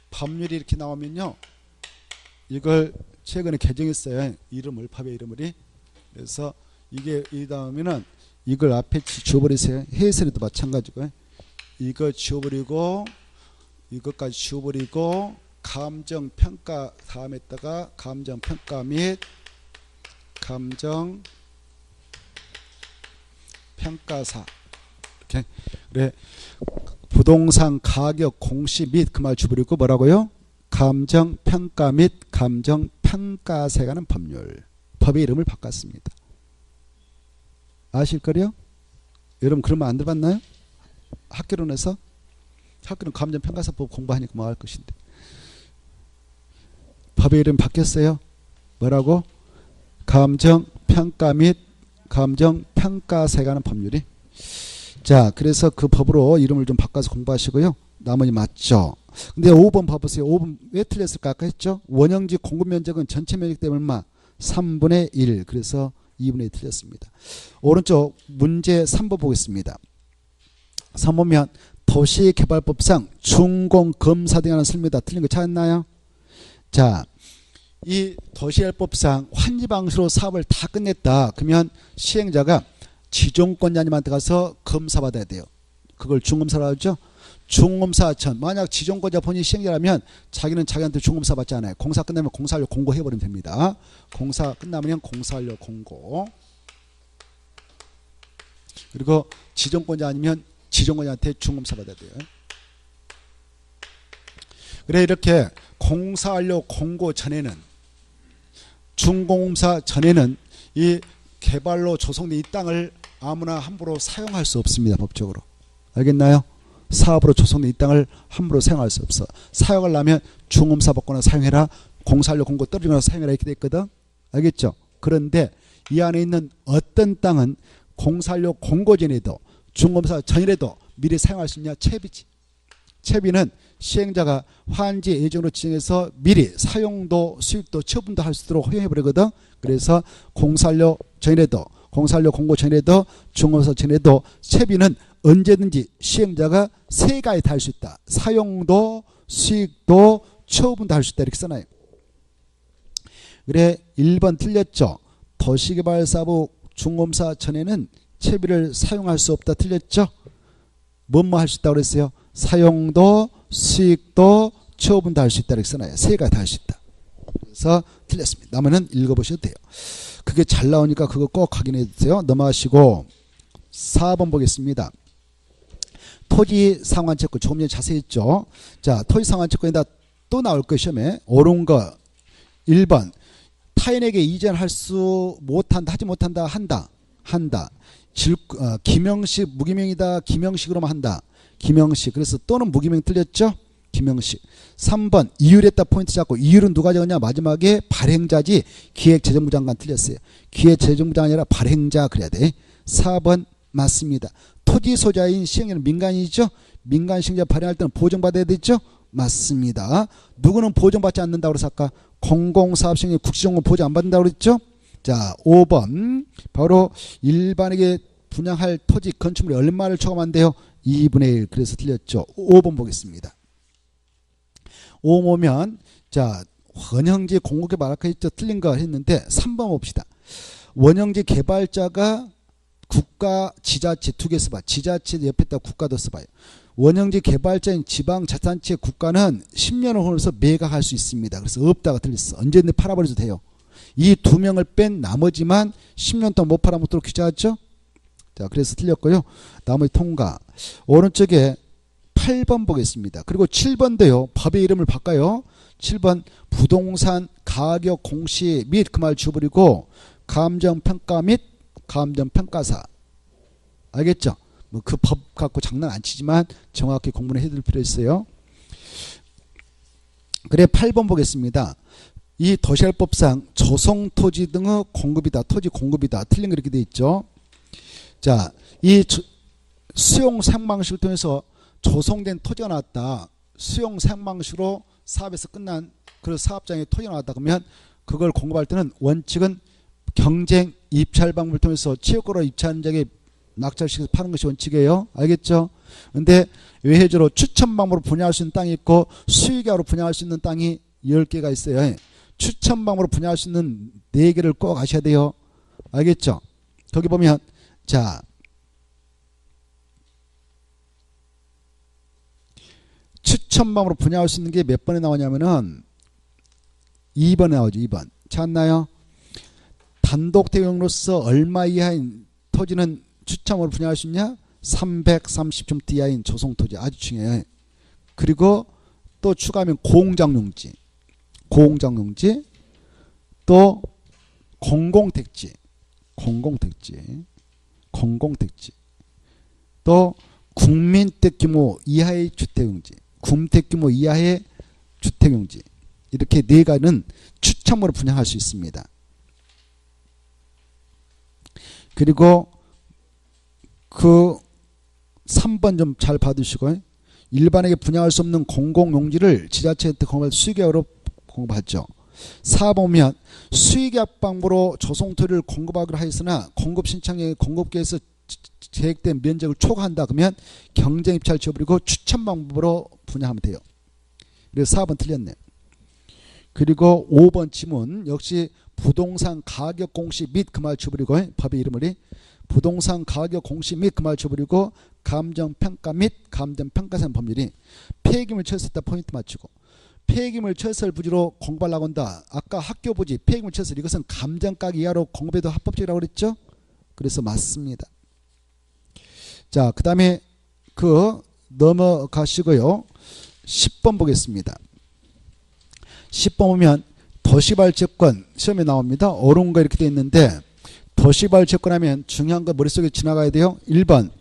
법률이 이렇게 나오면요, 이걸 최근에 개정했어요. 이름을, 법의 이름을. 그래서 이게 이 다음에는 이걸 앞에 지워버리세요. 해설에도 마찬가지고 이거 지워버리고 이것까지 지워버리고 감정평가 다음에다가 감정평가 및 감정평가사 이렇게. 그래, 부동산 가격 공시 및 그 말 지워버리고 뭐라고요? 감정평가 및 감정평가사에 관한 법률. 법의 이름을 바꿨습니다. 아실거요? 여러분 그러면 안 들어봤나요? 학교론에서? 학교는 감정평가사법 공부하니까 뭐 할 것인데. 법의 이름 바뀌었어요. 뭐라고? 감정평가 및 감정평가사에 관한 법률이. 자, 그래서 그 법으로 이름을 좀 바꿔서 공부하시고요. 나머지 맞죠? 근데 5번 봐보세요. 5번 왜 틀렸을까? 아까 했죠? 원형지 공급 면적은 전체 면적 때문에 얼마? 3분의 1. 그래서 2분의 1 틀렸습니다. 오른쪽 문제 3번 보겠습니다. 3보면 도시개발법상 준공검사 등에 관한 설명이다. 틀린 거 찾았나요? 자, 이 도시개발법상 환지 방식으로 사업을 다 끝냈다. 그러면 시행자가 지정권자님한테 가서 검사받아야 돼요. 그걸 중검사라고 하죠. 중검사천. 만약 지정권자 본인이 시행자라면 자기는 자기한테 중검사 받지 않아요. 공사 끝나면 공사하려 공고해버리면 됩니다. 공사 끝나면 공사하려 공고. 그리고 지정권자 아니면 지정권자한테 중검사 받아야 돼요. 그래, 이렇게 공사하려 공고 전에는, 준공사 전에는 이 개발로 조성된 이 땅을 아무나 함부로 사용할 수 없습니다. 법적으로. 알겠나요? 사업으로 조성된 이 땅을 함부로 사용할 수 없어. 사용하려면 중검사 받거나 사용해라. 공사하려 공고 떨어지거나 사용해라 이렇게 돼 있거든. 알겠죠? 그런데 이 안에 있는 어떤 땅은 공사하려 공고 전에도 중검사 전이라도 미리 사용할 수 있냐? 채비지. 채비는 시행자가 환지 예정으로 지정해서 미리 사용도 수익도 처분도 할 수 있도록 허용해버리거든. 그래서 공사하려 전이라도 공사하려 공고 전에도 중검사 전에도 채비는 언제든지 시행자가 세 가지 다 할 수 있다. 사용도 수익도 처분도 할 수 있다. 이렇게 써놔요. 그래, 1번 틀렸죠. 도시개발사업 중검사 전에는 채비를 사용할 수 없다. 틀렸죠. 뭐뭐 할 수 있다고 그랬어요? 사용도 수익도 처분도 할 수 있다. 이렇게 써놔요. 세 가지 다 할 수 있다. 그래서 틀렸습니다. 나머지는 읽어보셔도 돼요. 그게 잘 나오니까 그거 꼭 확인해 주세요. 넘어가시고 4번 보겠습니다. 토지 상환채권 조금 전에 자세히 했죠. 자, 토지 상환채권에다 또 나올 거 시험에 옳은 거 1번 타인에게 이전할 수 못한다. 하지 못한다. 한다. 기명식 무기명이다. 기명식으로만 한다. 기명식. 그래서 또는 무기명 틀렸죠. 기명식. 3번 이율했다 포인트 잡고 이율은 누가 적었냐? 마지막에 발행자지 기획재정부 장관 틀렸어요. 기획재정부 장관이 아니라 발행자 그래야 돼. 4번 맞습니다. 토지 소자인 시행자는 민간이죠. 민간 시행자 발행할 때는 보정받아야 되죠. 맞습니다. 누구는 보정받지 않는다고 그래서 아까 공공사업 시행자 국시정보 보정 안 받는다고 그랬죠. 자, 5번 바로 일반에게 분양할 토지 건축물이 얼마를 초과한대요? 2분의 1. 그래서 틀렸죠. 5번 보겠습니다. 5보면 자, 원형지 공급개 말할까 했죠. 틀린 거 했는데 3번 봅시다. 원형지 개발자가 국가, 지자체 두 개 써봐. 지자체 옆에다 국가도 써봐요. 원형지 개발자인 지방자치단체 국가는 10년을 후에서 매각할 수 있습니다. 그래서 없다가 틀렸어. 언제든지 팔아버려도 돼요. 이 두 명을 뺀 나머지만 10년 동안 못 팔아먹도록 규제하죠. 자, 그래서 틀렸고요. 나머지 통과. 오른쪽에 8번 보겠습니다. 그리고 7번도요. 법의 이름을 바꿔요. 7번 부동산 가격 공시 및 그 말 지워버리고 감정평가 및 감정평가사. 알겠죠? 뭐 그 법 갖고 장난 안 치지만 정확히 공부를 해둘 필요 있어요. 그래, 8번 보겠습니다. 이 도시개발법상 조성토지 등의 공급이다. 토지 공급이다. 틀린 거 이렇게 돼 있죠. 자, 이 수용 사용방식을 통해서 조성된 토지가 나왔다. 수용 사용방식으로 사업에서 끝난 그 사업장에 토지가 나왔다. 그러면 그걸 공급할 때는 원칙은 경쟁 입찰 방법을 통해서 취업권으로 입찰하는 자에게 낙찰시켜서 파는 것이 원칙이에요. 알겠죠? 근데 외회주로 추천 방법으로 분양할 수 있는 땅이 있고 수익으로 분양할 수 있는 땅이 10개가 있어요. 추천 방법으로 분양할 수 있는 4개를 꼭 아셔야 돼요. 알겠죠? 거기 보면 자 추천 방법으로 분양할 수 있는 게 몇 번에 나오냐면은 2번에 나오죠. 2번. 찾나요? 단독 대용으로서 얼마 이하인 토지는 추첨으로 분양할 수 있냐? 330층 이하인 조성토지 아주 중요해요. 그리고 또 추가하면 공장용지, 공장용지, 또 공공택지, 공공택지, 공공택지, 또 국민택 규모 이하의 주택용지, 군택 규모 이하의 주택용지, 이렇게 4가지는 추첨으로 분양할 수 있습니다. 그리고 그 3번 좀 잘 봐두시고, 일반에게 분양할 수 없는 공공용지를 지자체한테 공급할 수익계약으로 공급하죠. 4보면 수익계약 방법으로 조성토지를 공급하기로 하였으나 공급 신청에 공급계에서 계획된 면적을 초과한다. 그러면 경쟁 입찰 지어버리고 추천 방법으로 분양하면 돼요. 그래서 4번 틀렸네. 그리고 5번 지문 역시 부동산 가격 공시 및 그 말 쳐버리고, 법의 이름을 부동산 가격 공시 및 그 말 쳐버리고 감정평가 및 감정평가상 법률이 폐기물 철수했다 포인트 맞추고, 폐기물 철설 부지로 공급하려고 한다. 아까 학교 부지 폐기물 철설 이것은 감정가격 이하로 공급해도 합법적이라고 그랬죠. 그래서 맞습니다. 자, 그 다음에 넘어가시고요. 10번 보겠습니다. 10번 보면 도시발채권 시험에 나옵니다. 어려운 거 이렇게 되어 있는데, 도시발채권 하면 중요한 거 머릿속에 지나가야 돼요. 1번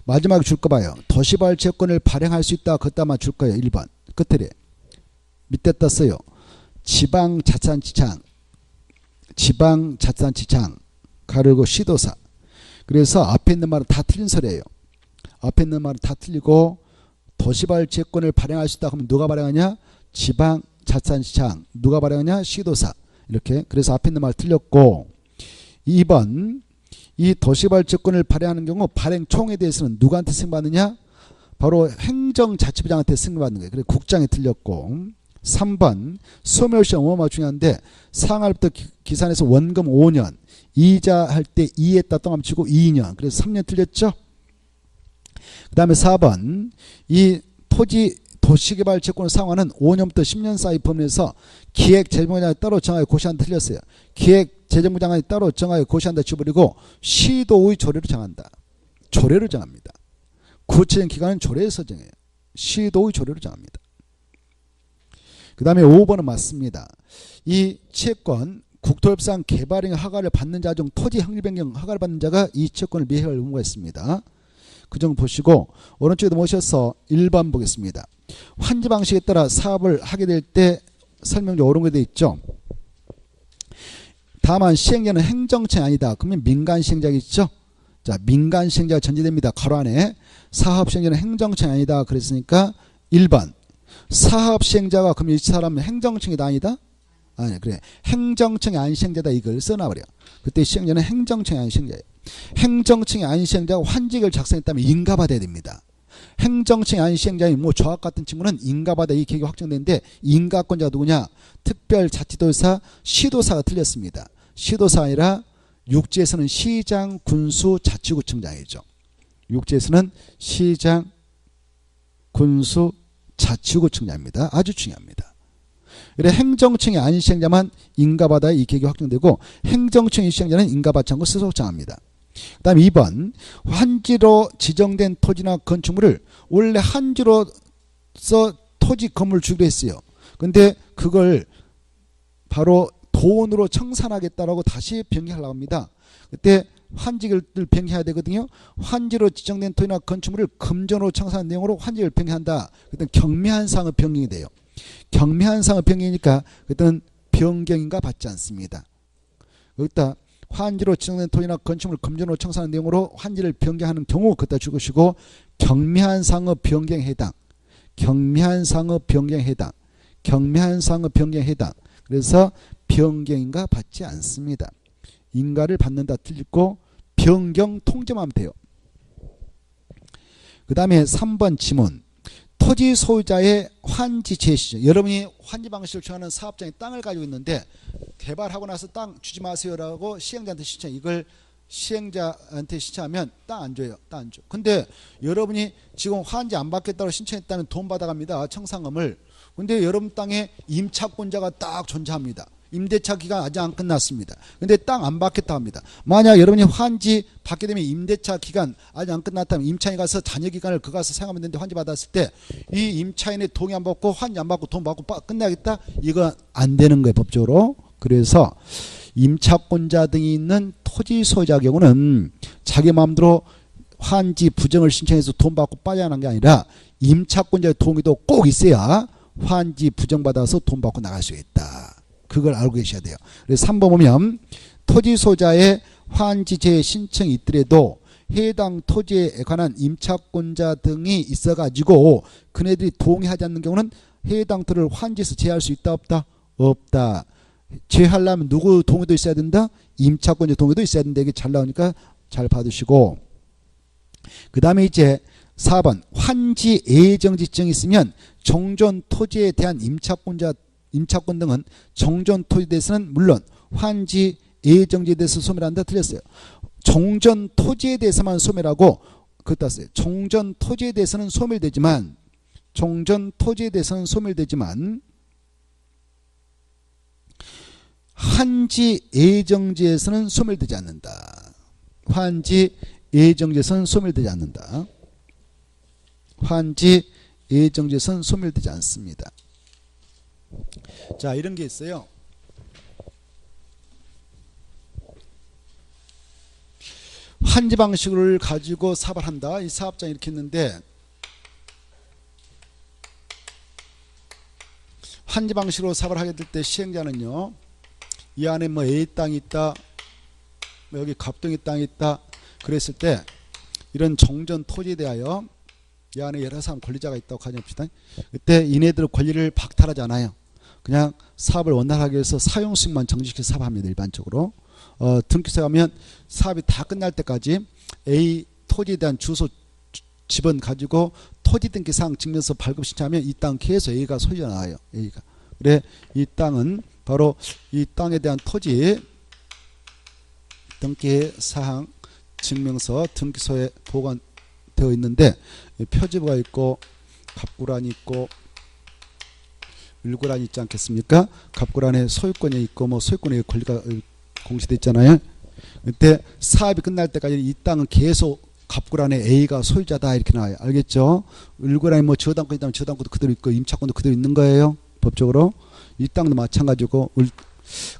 마지막에 줄 거 봐요. 도시발채권을 발행할 수 있다. 그것다만 줄 거예요. 1번 끝에 밑에 떴어요. 지방자치단체장, 지방자치단체장 가르고 시도사. 그래서 앞에 있는 말은 다 틀린 소리예요. 앞에 있는 말은 다 틀리고, 도시발채권을 발행할 수 있다 하면 누가 발행하냐? 지방자치단체장. 누가 발행하냐? 시도사. 이렇게. 그래서 앞에 있는 말 틀렸고, 2번 이 도시발채권을 발행하는 경우 발행 총에 대해서는 누구한테 승인받느냐? 바로 행정자치부장한테 승인받는 거예요. 그래서 국장에 틀렸고, 3번 소멸시험 어마어마 중요한데, 상할부터 기산해서 원금 5년, 이자 할 때 2했다 똥함 치고 2년. 그래서 3년 틀렸죠. 그 다음에 4번 이 토지 도시개발채권을 사용하는 5년부터 10년 사이 범위에서 기획재정부장이 따로 정하여 고시한다 틀렸어요. 기획재정부장이 따로 정하여 고시한다 지워버리고 시도의 조례로 정한다. 조례로 정합니다. 구체적인 기간은 조례에서 정해요. 시도의 조례로 정합니다. 그 다음에 5번은 맞습니다. 이 채권 국토협상 개발행 허가를 받는 자 중 토지 확률 변경 허가를 받는 자가 이 채권을 미해할 의무가 있습니다. 그 점 보시고 오른쪽에 넘어오셔서 1번 보겠습니다. 환지 방식에 따라 사업을 하게 될 때 설명조 옳은 게 되어 있죠. 다만 시행자는 행정청이 아니다. 그러면 민간 시행자겠죠. 자, 민간 시행자가 전제됩니다. 가로 안에 사업 시행자는 행정청이 아니다. 그랬으니까 1번 사업 시행자가 그럼 이 사람은 행정청이다 아니다? 아니 그래 행정청이 아닌 시행자다 이걸 써놔버려. 그때 시행자는 행정청이 아닌 시행자예요. 행정청이 아닌 시행자가 환지를 작성했다면 인가받아야 됩니다. 행정청이 아닌 시행자인 뭐 저학 같은 친구는 인가받아 이 계획이 확정되는데 인가권자가 누구냐? 특별자치도사 시도사가 틀렸습니다. 시도사 아니라 육지에서는 시장 군수 자치구청장이죠. 육지에서는 시장 군수 자치구청장입니다. 아주 중요합니다. 그래 행정청이 아닌 시행자만 인가받아야 이 계획이 확정되고 행정청의 시행자는 인가받지 않고 스스로 정합니다. 그 다음에 2번 환지로 지정된 토지나 건축물을 원래 한지로서 토지 건물을 주기로 했어요. 근데 그걸 바로 돈으로 청산하겠다라고 다시 변경하려고 합니다. 그때 환지를 변경해야 되거든요. 환지로 지정된 토지나 건축물을 금전으로 청산한 내용으로 환지를 변경한다. 그때 경매한 사항은 변경이 돼요. 경매한 사항은 변경이니까 그때는 변경인가 받지 않습니다. 여기다 환지로 지정된 토지나 건축물 금전으로 청산하는 내용으로 환지를 변경하는 경우 그때 줄 것이고 경미한 상업 변경에 해당. 경미한 상업 변경에 해당. 경미한 상업 변경에 해당. 그래서 변경인가 받지 않습니다. 인가를 받는다 틀리고 변경 통지만 하면 돼요. 그 다음에 3번 지문. 토지 소유자의 환지 제시. 여러분이 환지 방식을 정하는 사업장에 땅을 가지고 있는데 개발하고 나서 땅 주지 마세요라고 시행자한테 신청. 이걸 시행자한테 신청하면 땅 안 줘요. 땅 안 줘. 근데 여러분이 지금 환지 안 받겠다고 신청했다면 돈 받아갑니다. 청산금을. 근데 여러분 땅에 임차권자가 딱 존재합니다. 임대차 기간 아직 안 끝났습니다. 근데 땅 안 받겠다 합니다. 만약 여러분이 환지 받게 되면 임대차 기간 아직 안 끝났다면 임차인이 가서 잔여 기간을 그 가서 생각하면 되는데 환지 받았을 때 이 임차인의 동의 안 받고 환지 안 받고 돈 받고 끝나겠다? 이거 안 되는 거예요. 법적으로. 그래서 임차권자 등이 있는 토지 소유자 경우는 자기 마음대로 환지 부정을 신청해서 돈 받고 빠져나가는 게 아니라 임차권자의 동의도 꼭 있어야 환지 부정받아서 돈 받고 나갈 수 있다. 그걸 알고 계셔야 돼요. 그래서 3번 보면 토지 소유자의 환지제 신청이 있더라도 해당 토지에 관한 임차권자 등이 있어가지고 그네들이 동의하지 않는 경우는 해당 토지를 환지에서 제할 수 있다 없다? 없다. 제하려면 누구 동의도 있어야 된다? 임차권자 동의도 있어야 된다. 이게 잘 나오니까 잘 받으시고 그 다음에 이제 4번 환지 예정지증이 있으면 정전 토지에 대한 임차권 등은 정전 토지에 대해서는 물론 환지 예정지에 대해서 소멸한다. 틀렸어요. 정전 토지에 대해서만 소멸하고 그거 땄어요. 정전 토지에 대해서는 소멸되지만 환지 예정지에서는 소멸되지 않는다. 환지 예정지에서는 소멸되지 않는다. 환지 예정지에서는 소멸되지 않습니다. 자, 이런 게 있어요. 환지 방식을 가지고 사업을 한다. 이 사업장이 이렇게 있는데 환지 방식으로 사업을 하게 될 때 시행자는요. 이 안에 뭐 A 땅이 있다. 뭐 여기 갑동이 땅이 있다. 그랬을 때 이런 정전 토지에 대하여 이 안에 여러 사람 권리자가 있다고 가정합시다. 그때 이네들 권리를 박탈하지 않아요. 그냥 사업을 원활하게 해서 사용수익만 정지시켜서 사업합니다. 일반적으로. 등기소에 가면 사업이 다 끝날 때까지 A 토지에 대한 주소 집은 가지고 토지 등기상 증명서 발급 신청하면 이 땅 계속 A가 소유자 나와요. A가. 그래 이 땅은 바로 이 땅에 대한 토지 등기사항 증명서 등기소에 보관되어 있는데 표지부가 있고 갑구란이 있고 을구란이 있지 않겠습니까? 갑구란에 소유권이 있고 뭐 소유권의 권리가 공시되어 있잖아요. 그때 사업이 끝날 때까지 이 땅은 계속 갑구란에 A가 소유자다 이렇게 나와요. 알겠죠? 을구란에 뭐 저당권 있다면 저당권도 그대로 있고 임차권도 그대로 있는 거예요. 법적으로. 이 땅도 마찬가지고.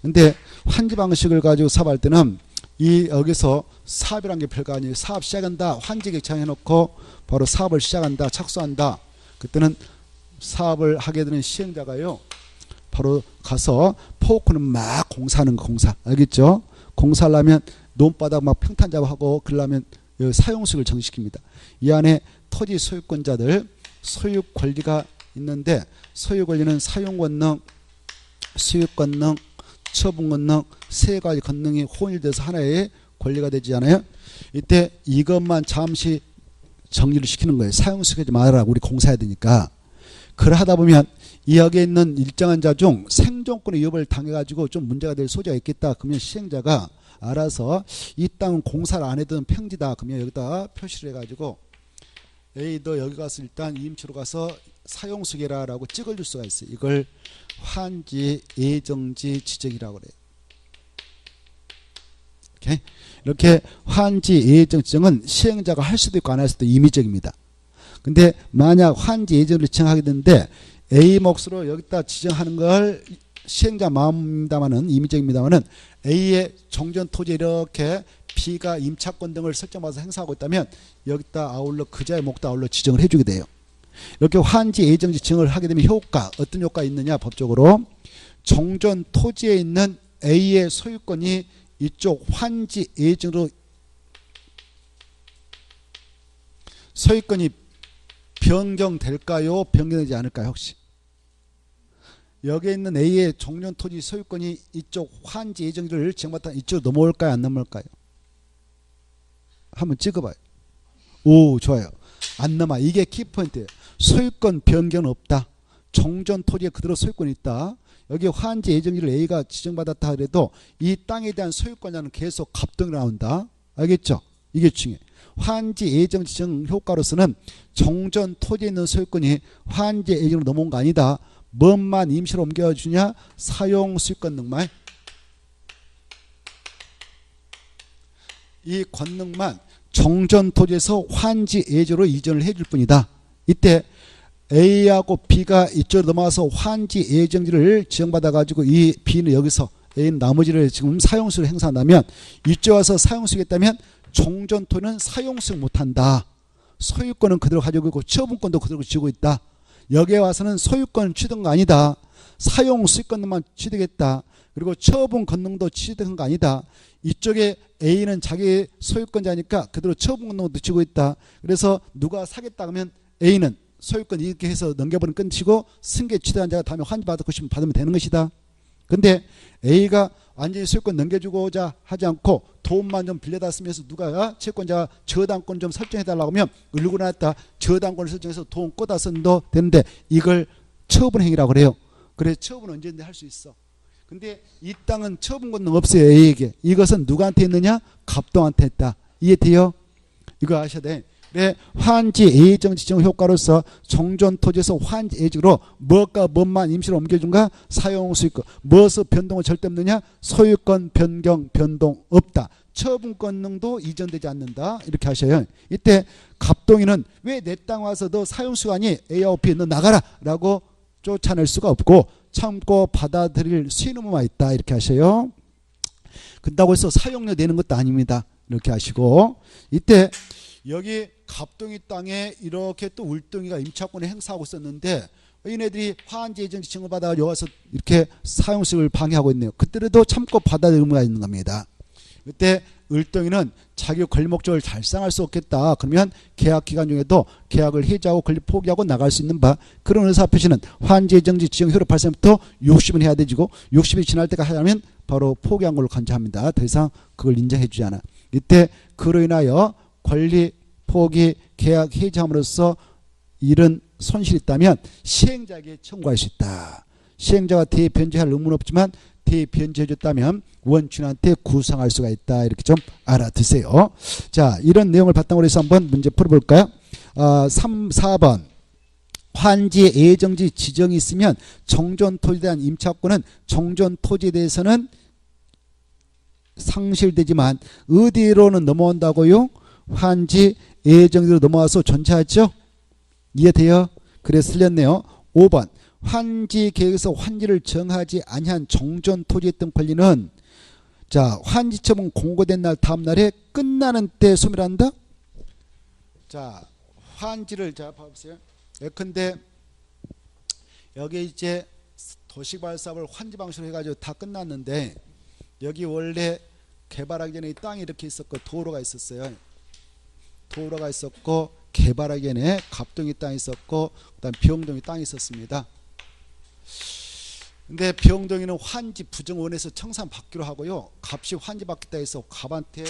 근데 환지 방식을 가지고 사업할 때는 이 여기서 사업이란 게 별거 아니에요. 사업 시작한다. 환지 객창해놓고 바로 사업을 시작한다. 착수한다. 그때는 사업을 하게 되는 시행자가요. 바로 가서 포크는 막 공사하는 거 공사. 알겠죠? 공사하려면 논바닥 막 평탄 작업하고 그러려면 사용수익을 정지시킵니다. 이 안에 토지 소유권자들 소유 권리가 있는데 소유 권리는 사용 권능, 수익 권능, 처분 권능 세 가지 권능이 혼일돼서 하나의 권리가 되지 않아요? 이때 이것만 잠시 정리를 시키는 거예요. 사용수익하지 말아라. 우리 공사해야 되니까. 그러하다 보면 이 여기에 있는 일정한 자 중 생존권의 위협을 당해가지고 좀 문제가 될 소지가 있겠다. 그러면 시행자가 알아서 이 땅은 공사를 안 해도 평지다. 그러면 여기다 표시를 해가지고 에이 너 여기 가서 일단 임치로 가서 사용수계라라고 찍어줄 수가 있어요. 이걸 환지 예정지 지정이라고 그래요. 오케이? 이렇게 환지 예정 지정은 시행자가 할 수도 있고 안 할 수도 있고 임의적입니다. 근데 만약 환지 예정을 지정하게 되는데 A 몫으로 여기다 지정하는 걸 시행자 마음입니다만은 임의적입니다만은 A의 정전 토지 이렇게 B가 임차권 등을 설정받아서 행사하고 있다면 여기다 아울러 그자의 목도 아울러 지정을 해주게 돼요. 이렇게 환지 예정 지정을 하게 되면 효과 어떤 효과가 있느냐 법적으로 정전 토지에 있는 A의 소유권이 이쪽 환지 예정으로 소유권이 변경될까요? 변경되지 않을까요? 혹시 여기에 있는 A의 종전 토지 소유권이 이쪽 환지 예정지를 지정받다 이쪽으로 넘어올까요? 안 넘어올까요? 한번 찍어봐요. 오, 좋아요. 안 넘어. 이게 키포인트예요. 소유권 변경은 없다. 종전 토지에 그대로 소유권이 있다. 여기 환지 예정지를 A가 지정받았다 하더라도 이 땅에 대한 소유권자는 계속 갑동이 나온다. 알겠죠? 이게 중요해. 환지 예정 지정 효과로서는 종전 토지에 있는 소유권이 환지 예정으로 넘어온 거 아니다. 뭔만 임시로 옮겨주냐? 사용 수익권 능만. 이 권능만 종전 토지에서 환지 예정으로 이전을 해줄 뿐이다. 이때 A하고 B가 이쪽으로 넘어와서 환지 예정지를 지정받아 가지고 이 B는 여기서 A는 나머지를 지금 사용수를 행사한다면 이쪽 와서 사용수겠다면 종전 토지는 사용수 못한다. 소유권은 그대로 가지고 있고 처분권도 그대로 쥐고 있다. 여기에 와서는 소유권 취득한 거 아니다. 사용 수익권만 취득했다. 그리고 처분 권능도 취득한 거 아니다. 이쪽에 A는 자기 소유권자니까 그대로 처분 권능도 쥐고 있다. 그래서 누가 사겠다 하면 A는 소유권 이렇게 해서 넘겨버리면 끝이고 승계 취득한 자가 다음에 환지 받고 싶으면 받으면 되는 것이다. 근데 A가 완전히 소유권 넘겨주고자 하지 않고 돈만 좀 빌려다 쓰면서 누가 채권자가 저당권 좀 설정해달라고 하면 울고 나왔다. 저당권을 설정해서 돈 꽂아 쓴도 되는데 이걸 처분행위라고 그래요. 그래 처분은 언제든지 할 수 있어. 근데 이 땅은 처분 권능 없어요. A에게. 이것은 누구한테 있느냐? 갑동한테 있다. 이해돼요? 이거 아셔야 돼. 그래 환지 예정 지정 효과로서 종전 토지에서 환지 예정으로 뭐가 뭔만 임시로 옮겨준가? 사용 수익권. 무엇의 변동은 절대 없느냐? 소유권 변경 변동 없다. 처분권능도 이전되지 않는다. 이렇게 하셔요. 이때 갑동이는 왜 내 땅 와서 너 사용수가 아니 A하고 B 너 나가라 라고 쫓아낼 수가 없고 참고 받아들일 수 있는 것만 있다. 이렇게 하셔요. 그렇다고 해서 사용료 내는 것도 아닙니다. 이렇게 하시고 이때 여기 갑동이 땅에 이렇게 또 울동이가 임차권을 행사하고 있었는데 얘네들이 화한지 예정 지정을 받아 여기 와서 이렇게 사용수익을 방해하고 있네요. 그때라도 참고 받아들일 의무가 있는 겁니다. 그때 을동이는 자기 권리 목적을 달성할 수 없겠다. 그러면 계약 기간 중에도 계약을 해지하고 권리 포기하고 나갈 수 있는 바 그런 의사표시는 환지 예정지 지정 효력 발생부터 60은 해야 되지고 60이 지날 때까지 하려면 바로 포기한 걸로 간주합니다. 더 이상 그걸 인정해 주지 않아. 이때 그로 인하여 권리 포기 계약 해지함으로써 이런 손실이 있다면 시행자에게 청구할 수 있다. 시행자가 대변제할 의무는 없지만 대변제해줬다면 원춘한테 구상할 수가 있다. 이렇게 좀 알아두세요. 자, 이런 내용을 바탕으로 해서 한번 문제 풀어볼까요? 4번 환지 예정지 지정이 있으면 종전 토지에 대한 임차권은 종전 토지에 대해서는 상실되지만 어디로는 넘어온다고요? 환지 예정지로 넘어와서 존재하죠? 이해돼요? 그래서 틀렸네요. 5번 환지 계획에서 환지를 정하지 아니한 종전 토지에 있던 권리는 자 환지 처분 공고된 날 다음 날에 끝나는 때 소멸한다. 자 환지를 자 봐보세요. 예컨대 여기 이제 도시개발 사업을 환지 방식으로 해가지고 다 끝났는데 여기 원래 개발하기 전에 이 땅이 이렇게 있었고 도로가 있었어요. 도로가 있었고 개발하기 전에 갑동이 땅이 있었고 그다음 병동이 땅이 있었습니다. 근데 병동이는 환지 부정원에서 청산 받기로 하고요. 값이 환지 받겠다 해서 갑한테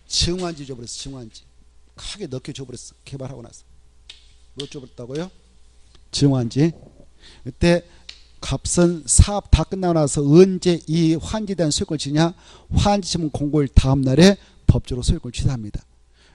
증환지 줘버렸어. 증환지 크게 넣게 줘버렸어. 개발하고 나서 뭐 줘버렸다고요? 증환지. 그때 값은 사업 다 끝나고 나서 언제 이 환지에 대한 소유권을 지냐? 환지처분 공고일 다음 날에 법적으로 소유권을 취소합니다.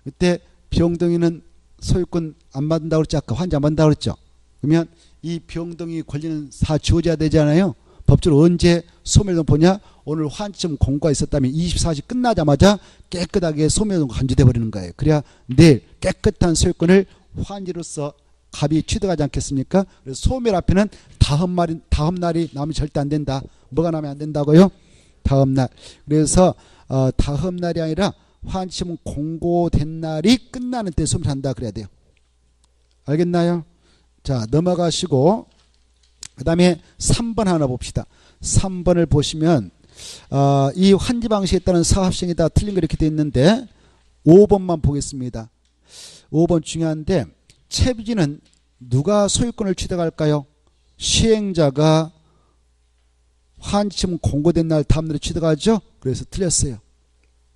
그때 병동이는 소유권 안 받는다고 그랬죠. 아까 환지 안 받는다고 그랬죠. 그러면 이 병동이 권리는 다 주어져야 되잖아요. 법적으로 언제 소멸된 보냐? 오늘 환지처분 공고가 있었다면 24시 끝나자마자 깨끗하게 소멸된 간주돼 버리는 거예요. 그래야 내일 깨끗한 소유권을 환지로서 갑이 취득하지 않겠습니까? 그래서 소멸 앞에는 다음 날이 나면 절대 안 된다. 뭐가 나면 안 된다고요? 다음 날. 그래서 다음 날이 아니라 환지처분 공고된 날이 끝나는 때 소멸한다 그래야 돼요. 알겠나요? 자 넘어가시고 그 다음에 3번 하나 봅시다. 3번을 보시면 이 환지 방식에 따른 사합시행이다 틀린 거 이렇게 돼 있는데 5번만 보겠습니다. 5번 중요한데 채비지는 누가 소유권을 취득할까요? 시행자가 환지처분 공고된 날 다음날에 취득하죠. 그래서 틀렸어요.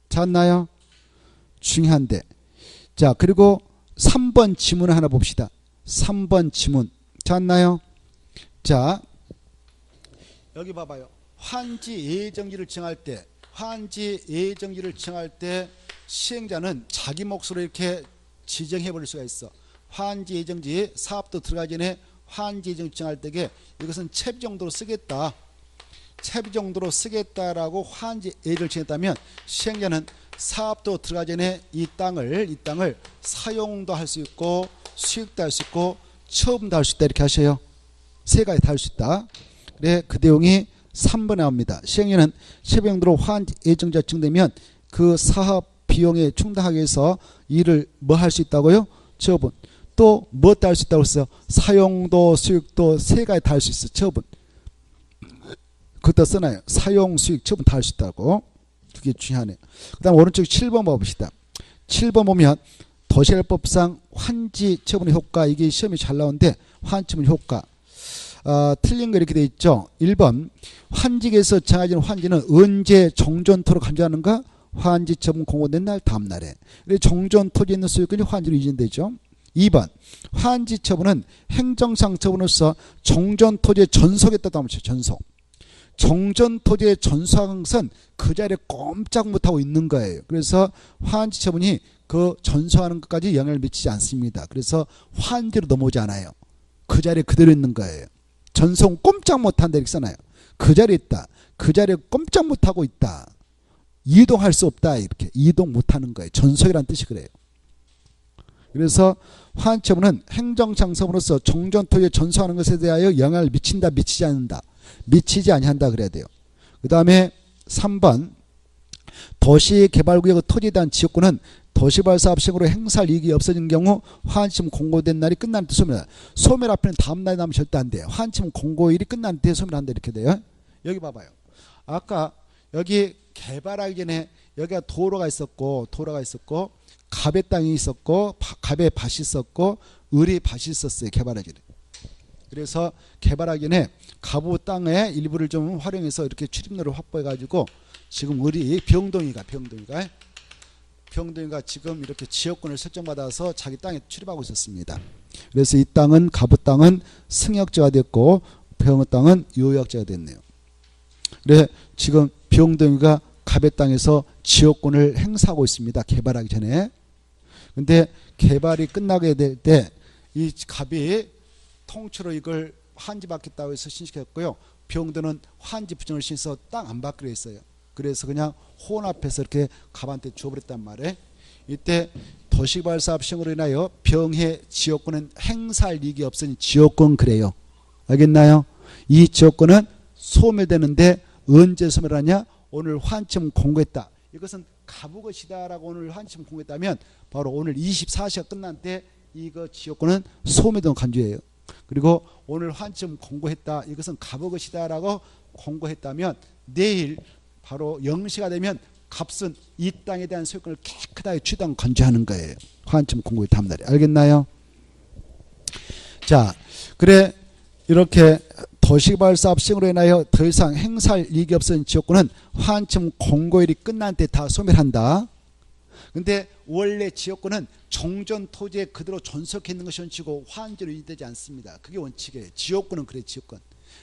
잤나요? 중요한데. 자, 그리고 3번 지문을 하나 봅시다. 3번 지문 잤나요? 자, 여기 봐봐요. 환지 예정지를 정할 때 시행자는 자기 몫으로 이렇게 지정해 버릴 수가 있어. 환지 예정지 사업도 들어가기 전에 환지 예정지 정할 때에 이것은 채비 정도로 쓰겠다. 채비 정도로 쓰겠다라고 환지 예정을 정했다면 시행자는 사업도 들어가기 전에 이 땅을 사용도 할 수 있고 수익도 할 수 있고 처분도 할 수 있다 이렇게 하셔요. 세 가지 다 할 수 있다. 그래 그 내용이 3번에 나옵니다. 시행자는 채비 정도로 환지 예정지가 정되면 그 사업 비용에 충당하기 위해서 일을 뭐 할 수 있다고요? 처분. 또 뭐 다 할 수 있다고 했어요? 사용도 수익도 세 가지 다 할 수 있어. 처분. 그것도 써놔요. 사용 수익 처분 다 할 수 있다고. 그게 중요하네요. 그 다음 오른쪽 7번 봐봅시다. 7번 보면 도시개발법상 환지 처분의 효과 이게 시험이 잘 나오는데 환처분 효과 틀린 거 이렇게 돼 있죠. 1번 환지에서 정해진 환지는 언제 정전토로 간주하는가? 환지 처분 공고된 날 다음날에. 정전 토지에 있는 소유권이 환지로 이전되죠. 2번 환지 처분은 행정상 처분으로서 정전 토지에 전속했다고 하면 전속. 정전 토지에 전속한 것은 그 자리에 꼼짝 못하고 있는 거예요. 그래서 환지 처분이 그 전속하는 것까지 영향을 미치지 않습니다. 그래서 환지로 넘어오지 않아요. 그 자리에 그대로 있는 거예요. 전속 꼼짝 못한다 이렇게 써놔요. 그 자리에 있다. 그 자리에 꼼짝 못하고 있다. 이동할 수 없다 이렇게 이동 못하는 거예요. 전속이라는 뜻이 그래요. 그래서 환처분은 행정상섭으로서 정전토지에 전속하는 것에 대하여 영향을 미친다 미치지 않는다. 미치지 아니한다 그래야 돼요. 그 다음에 3번 도시개발구역 토지에 대한 지역권은 도시개발사업 시행으로 행사할 이익이 없어진 경우 환처분 공고된 날이 끝난 때 소멸. 소멸 앞에는 다음 날이 나면 절대 안 돼요. 환처분 공고일이 끝난 때 소멸한다 이렇게 돼요. 여기 봐봐요. 아까 여기 개발하기 전에 여기가 도로가 있었고 갑의 땅이 있었고 갑의 밭이 있었고 을의 밭이 있었어요. 개발하기 전에. 그래서 개발하기 전에 갑의 땅의 일부를 좀 활용해서 이렇게 출입로를 확보해 가지고 지금 을이 병동이가 지금 이렇게 지역권을 설정받아서 자기 땅에 출입하고 있었습니다. 그래서 이 땅은 갑의 땅은 승역지가 됐고 병의 땅은 요역지가 됐네요. 그래 지금 병동이가 갑의 땅에서 지역권을 행사하고 있습니다. 개발하기 전에. 근데 개발이 끝나게 될 때 이 갑이 통째로 이걸 환지 받겠다고 해서 신식했고요. 병도는 환지 부정을 신서 땅 안 받기로 했어요. 그래서 그냥 혼합해서 이렇게 갑한테 줘버렸단 말이에요. 이때 도시개발사업 시행으로 인하여 병의 지역권은 행사할 이익이 없으니 지역권 그래요. 알겠나요? 이 지역권은 소멸되는데 언제 소멸하냐? 오늘 환처분 공고했다. 이것은 갑의 것이다라고 오늘 환처분 공고했다면 바로 오늘 24시가 끝난 때 이거 지역권은 소멸된 간주예요. 그리고 오늘 환처분 공고했다. 이것은 갑의 것이다라고 공고했다면 내일 바로 0시가 되면 값은 이 땅에 대한 소유권을 깨끗하게 취득하고 간주하는 거예요. 환처분 공고의 다음날에. 알겠나요? 자, 그래 이렇게 도시개발 사업 시행으로 인하여 더 이상 행사할 이익이 없어진 지역권은 환처분 공고일이 끝난 때 다 소멸한다. 근데 원래 지역권은 정전 토지에 그대로 존속해 있는 것이 원칙이고 환지로 이전되지 않습니다. 그게 원칙이에요. 지역권은 그래 지역권.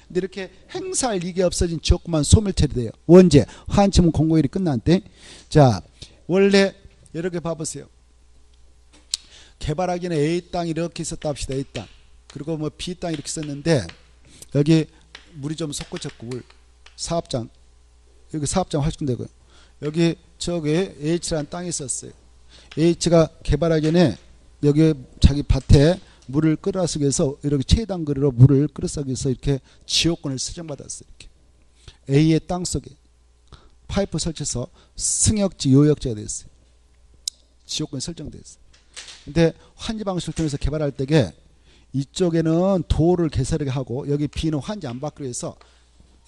근데 이렇게 행사할 이익이 없어진 지역권만 소멸 처리돼요. 언제? 환처분 공고일이 끝난 때. 자, 원래 이렇게 봐보세요. 개발하기 전에 A 땅이 이렇게 있었다 합시다. A 땅. 그리고 뭐 B 땅이 이렇게 있었는데 여기 물이 좀 솟구쳤고 사업장 여기 사업장 활성되고요. 여기 저기 H라는 땅이 있었어요. H가 개발하기 전에 여기 자기 밭에 물을 끌어쓰기 위해서 이렇게 최단 거리로 물을 끌어쓰기 위해서 이렇게 지역권을 설정받았어요. 이렇게 A의 땅 속에 파이프 설치해서 승역지 요역지가 됐어요. 지역권이 설정됐어요. 근데 환지 방식을 통해서 개발할 때에 이쪽에는 도를 개설하게 하고 여기 B는 환지 안 받기로 해서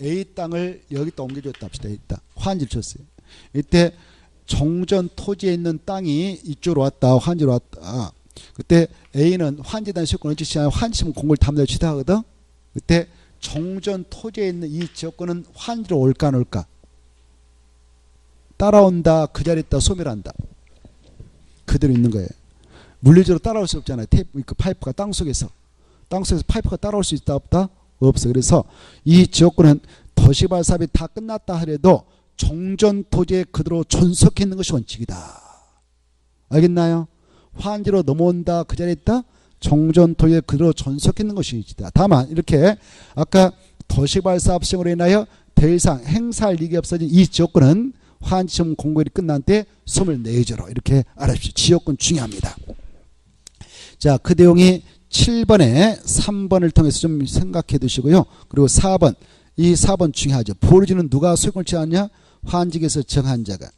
A 땅을 여기다 옮겨줬다 합시다. A 땅. 환지를 줬어요. 이때 종전 토지에 있는 땅이 이쪽으로 왔다. 환지로 왔다. 그때 A는 환지단 지역권을 지시하여 환지면 공고를 담당을 취득하거든. 그때 종전 토지에 있는 이 지역권은 환지로 올까 안 올까? 따라온다. 그 자리에 있다. 소멸한다. 그대로 있는 거예요. 물리적으로 따라올 수 없잖아요. 테이프, 그 파이프가 땅속에서 파이프가 따라올 수 있다 없다? 없어. 그래서 이 지역권은 도시발 사업이 다 끝났다 하더라도 종전 토지에 그대로 존속해 있는 것이 원칙이다. 알겠나요? 환지로 넘어온다. 그 자리에 있다. 종전 토지에 그대로 존속해 있는 것이 원칙이다. 다만 이렇게 아까 도시발 사업 시행으로 인하여 더 이상 행사할 일이 없어진 이 지역권은 환지점 공고일이 끝난 때 소멸 내조로 이렇게 알아주십시오. 지역권 중요합니다. 자, 그 내용이 7번에 3번을 통해서 좀 생각해 두시고요. 그리고 4번, 이 4번 중요하죠. 보류지는 누가 소유권을 취하냐? 환직에서 정한 자가.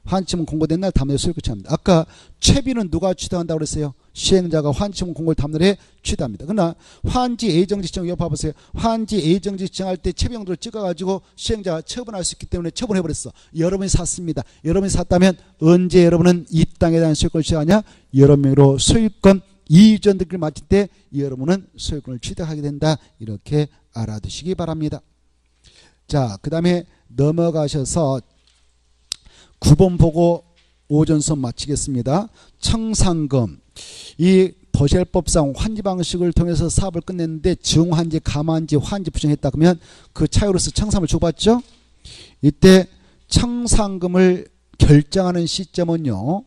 환지점 공고된 날 담례 소유권을 취합니다. 아까 채비는 누가 취득한다고 그랬어요? 시행자가 환지점 공고를 담례에 취득합니다. 그러나 환지 A정지 지정 이거 봐보세요. 환지 A정지 지정할 때 채비용도를 찍어가지고 시행자가 처분할 수 있기 때문에 처분해버렸어. 여러분이 샀습니다. 여러분이 샀다면 언제 여러분은 이 땅에 대한 소유권을 취하냐? 여러 명으로 소유권 이전 등기를 마칠 때 여러분은 소유권을 취득하게 된다. 이렇게 알아두시기 바랍니다. 자, 그 다음에 넘어가셔서 9번 보고 오전 수업 마치겠습니다. 청산금. 이 도시개발법상 환지 방식을 통해서 사업을 끝냈는데 증환지, 감환지, 환지 부정했다 그러면 그 차유로서 청산금을 주고받죠. 이때 청산금을 결정하는 시점은요.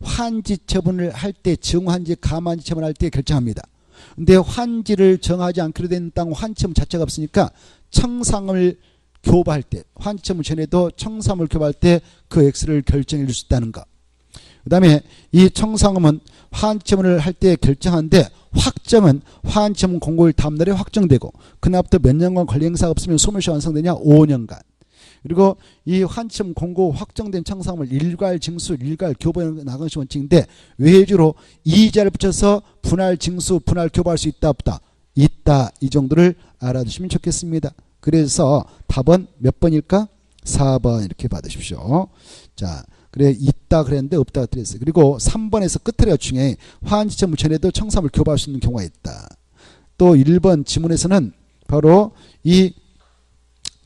환지 처분을 할 때, 증환지, 감환지 처분할 때 결정합니다. 근데 환지를 정하지 않기로 된 땅 환지처분 자체가 없으니까 청산금을 교부할 때, 환지처분 전에도 청산금을 교부할 때 그 액수를 결정해 줄 수 있다는 거. 그 다음에 이 청산금은 환지처분을 할 때 결정하는데 확정은 환지처분 공고일 다음날에 확정되고 그날부터 몇 년간 권리 행사가 없으면 소멸시 완성되냐? 5년간. 그리고 이 환지처분 공고 확정된 청산금을 일괄 징수, 일괄 교부해 나가는 것이 원칙인데 외주로 이자를 붙여서 분할 징수, 분할 교부할 수 있다 없다? 있다. 이 정도를 알아두시면 좋겠습니다. 그래서 답은 몇 번일까? 4번 이렇게 받으십시오. 자, 그래 있다 그랬는데 없다 그랬어요. 그리고 3번에서 끝에 중에 환지처분 전에도 청산금을 교부할 수 있는 경우가 있다. 또 1번 지문에서는 바로 이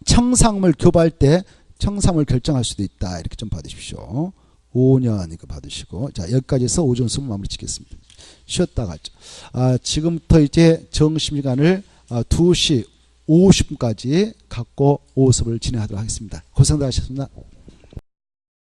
청산금을 교부할 때 청산금을 결정할 수도 있다. 이렇게 좀 받으십시오. 5년 이거 받으시고 자 여기까지 해서 오전 수업 마무리 짓겠습니다. 쉬었다 가죠. 지금부터 이제 정심시간을 2시 50분까지 갖고 수업을 진행하도록 하겠습니다. 고생들 하셨습니다.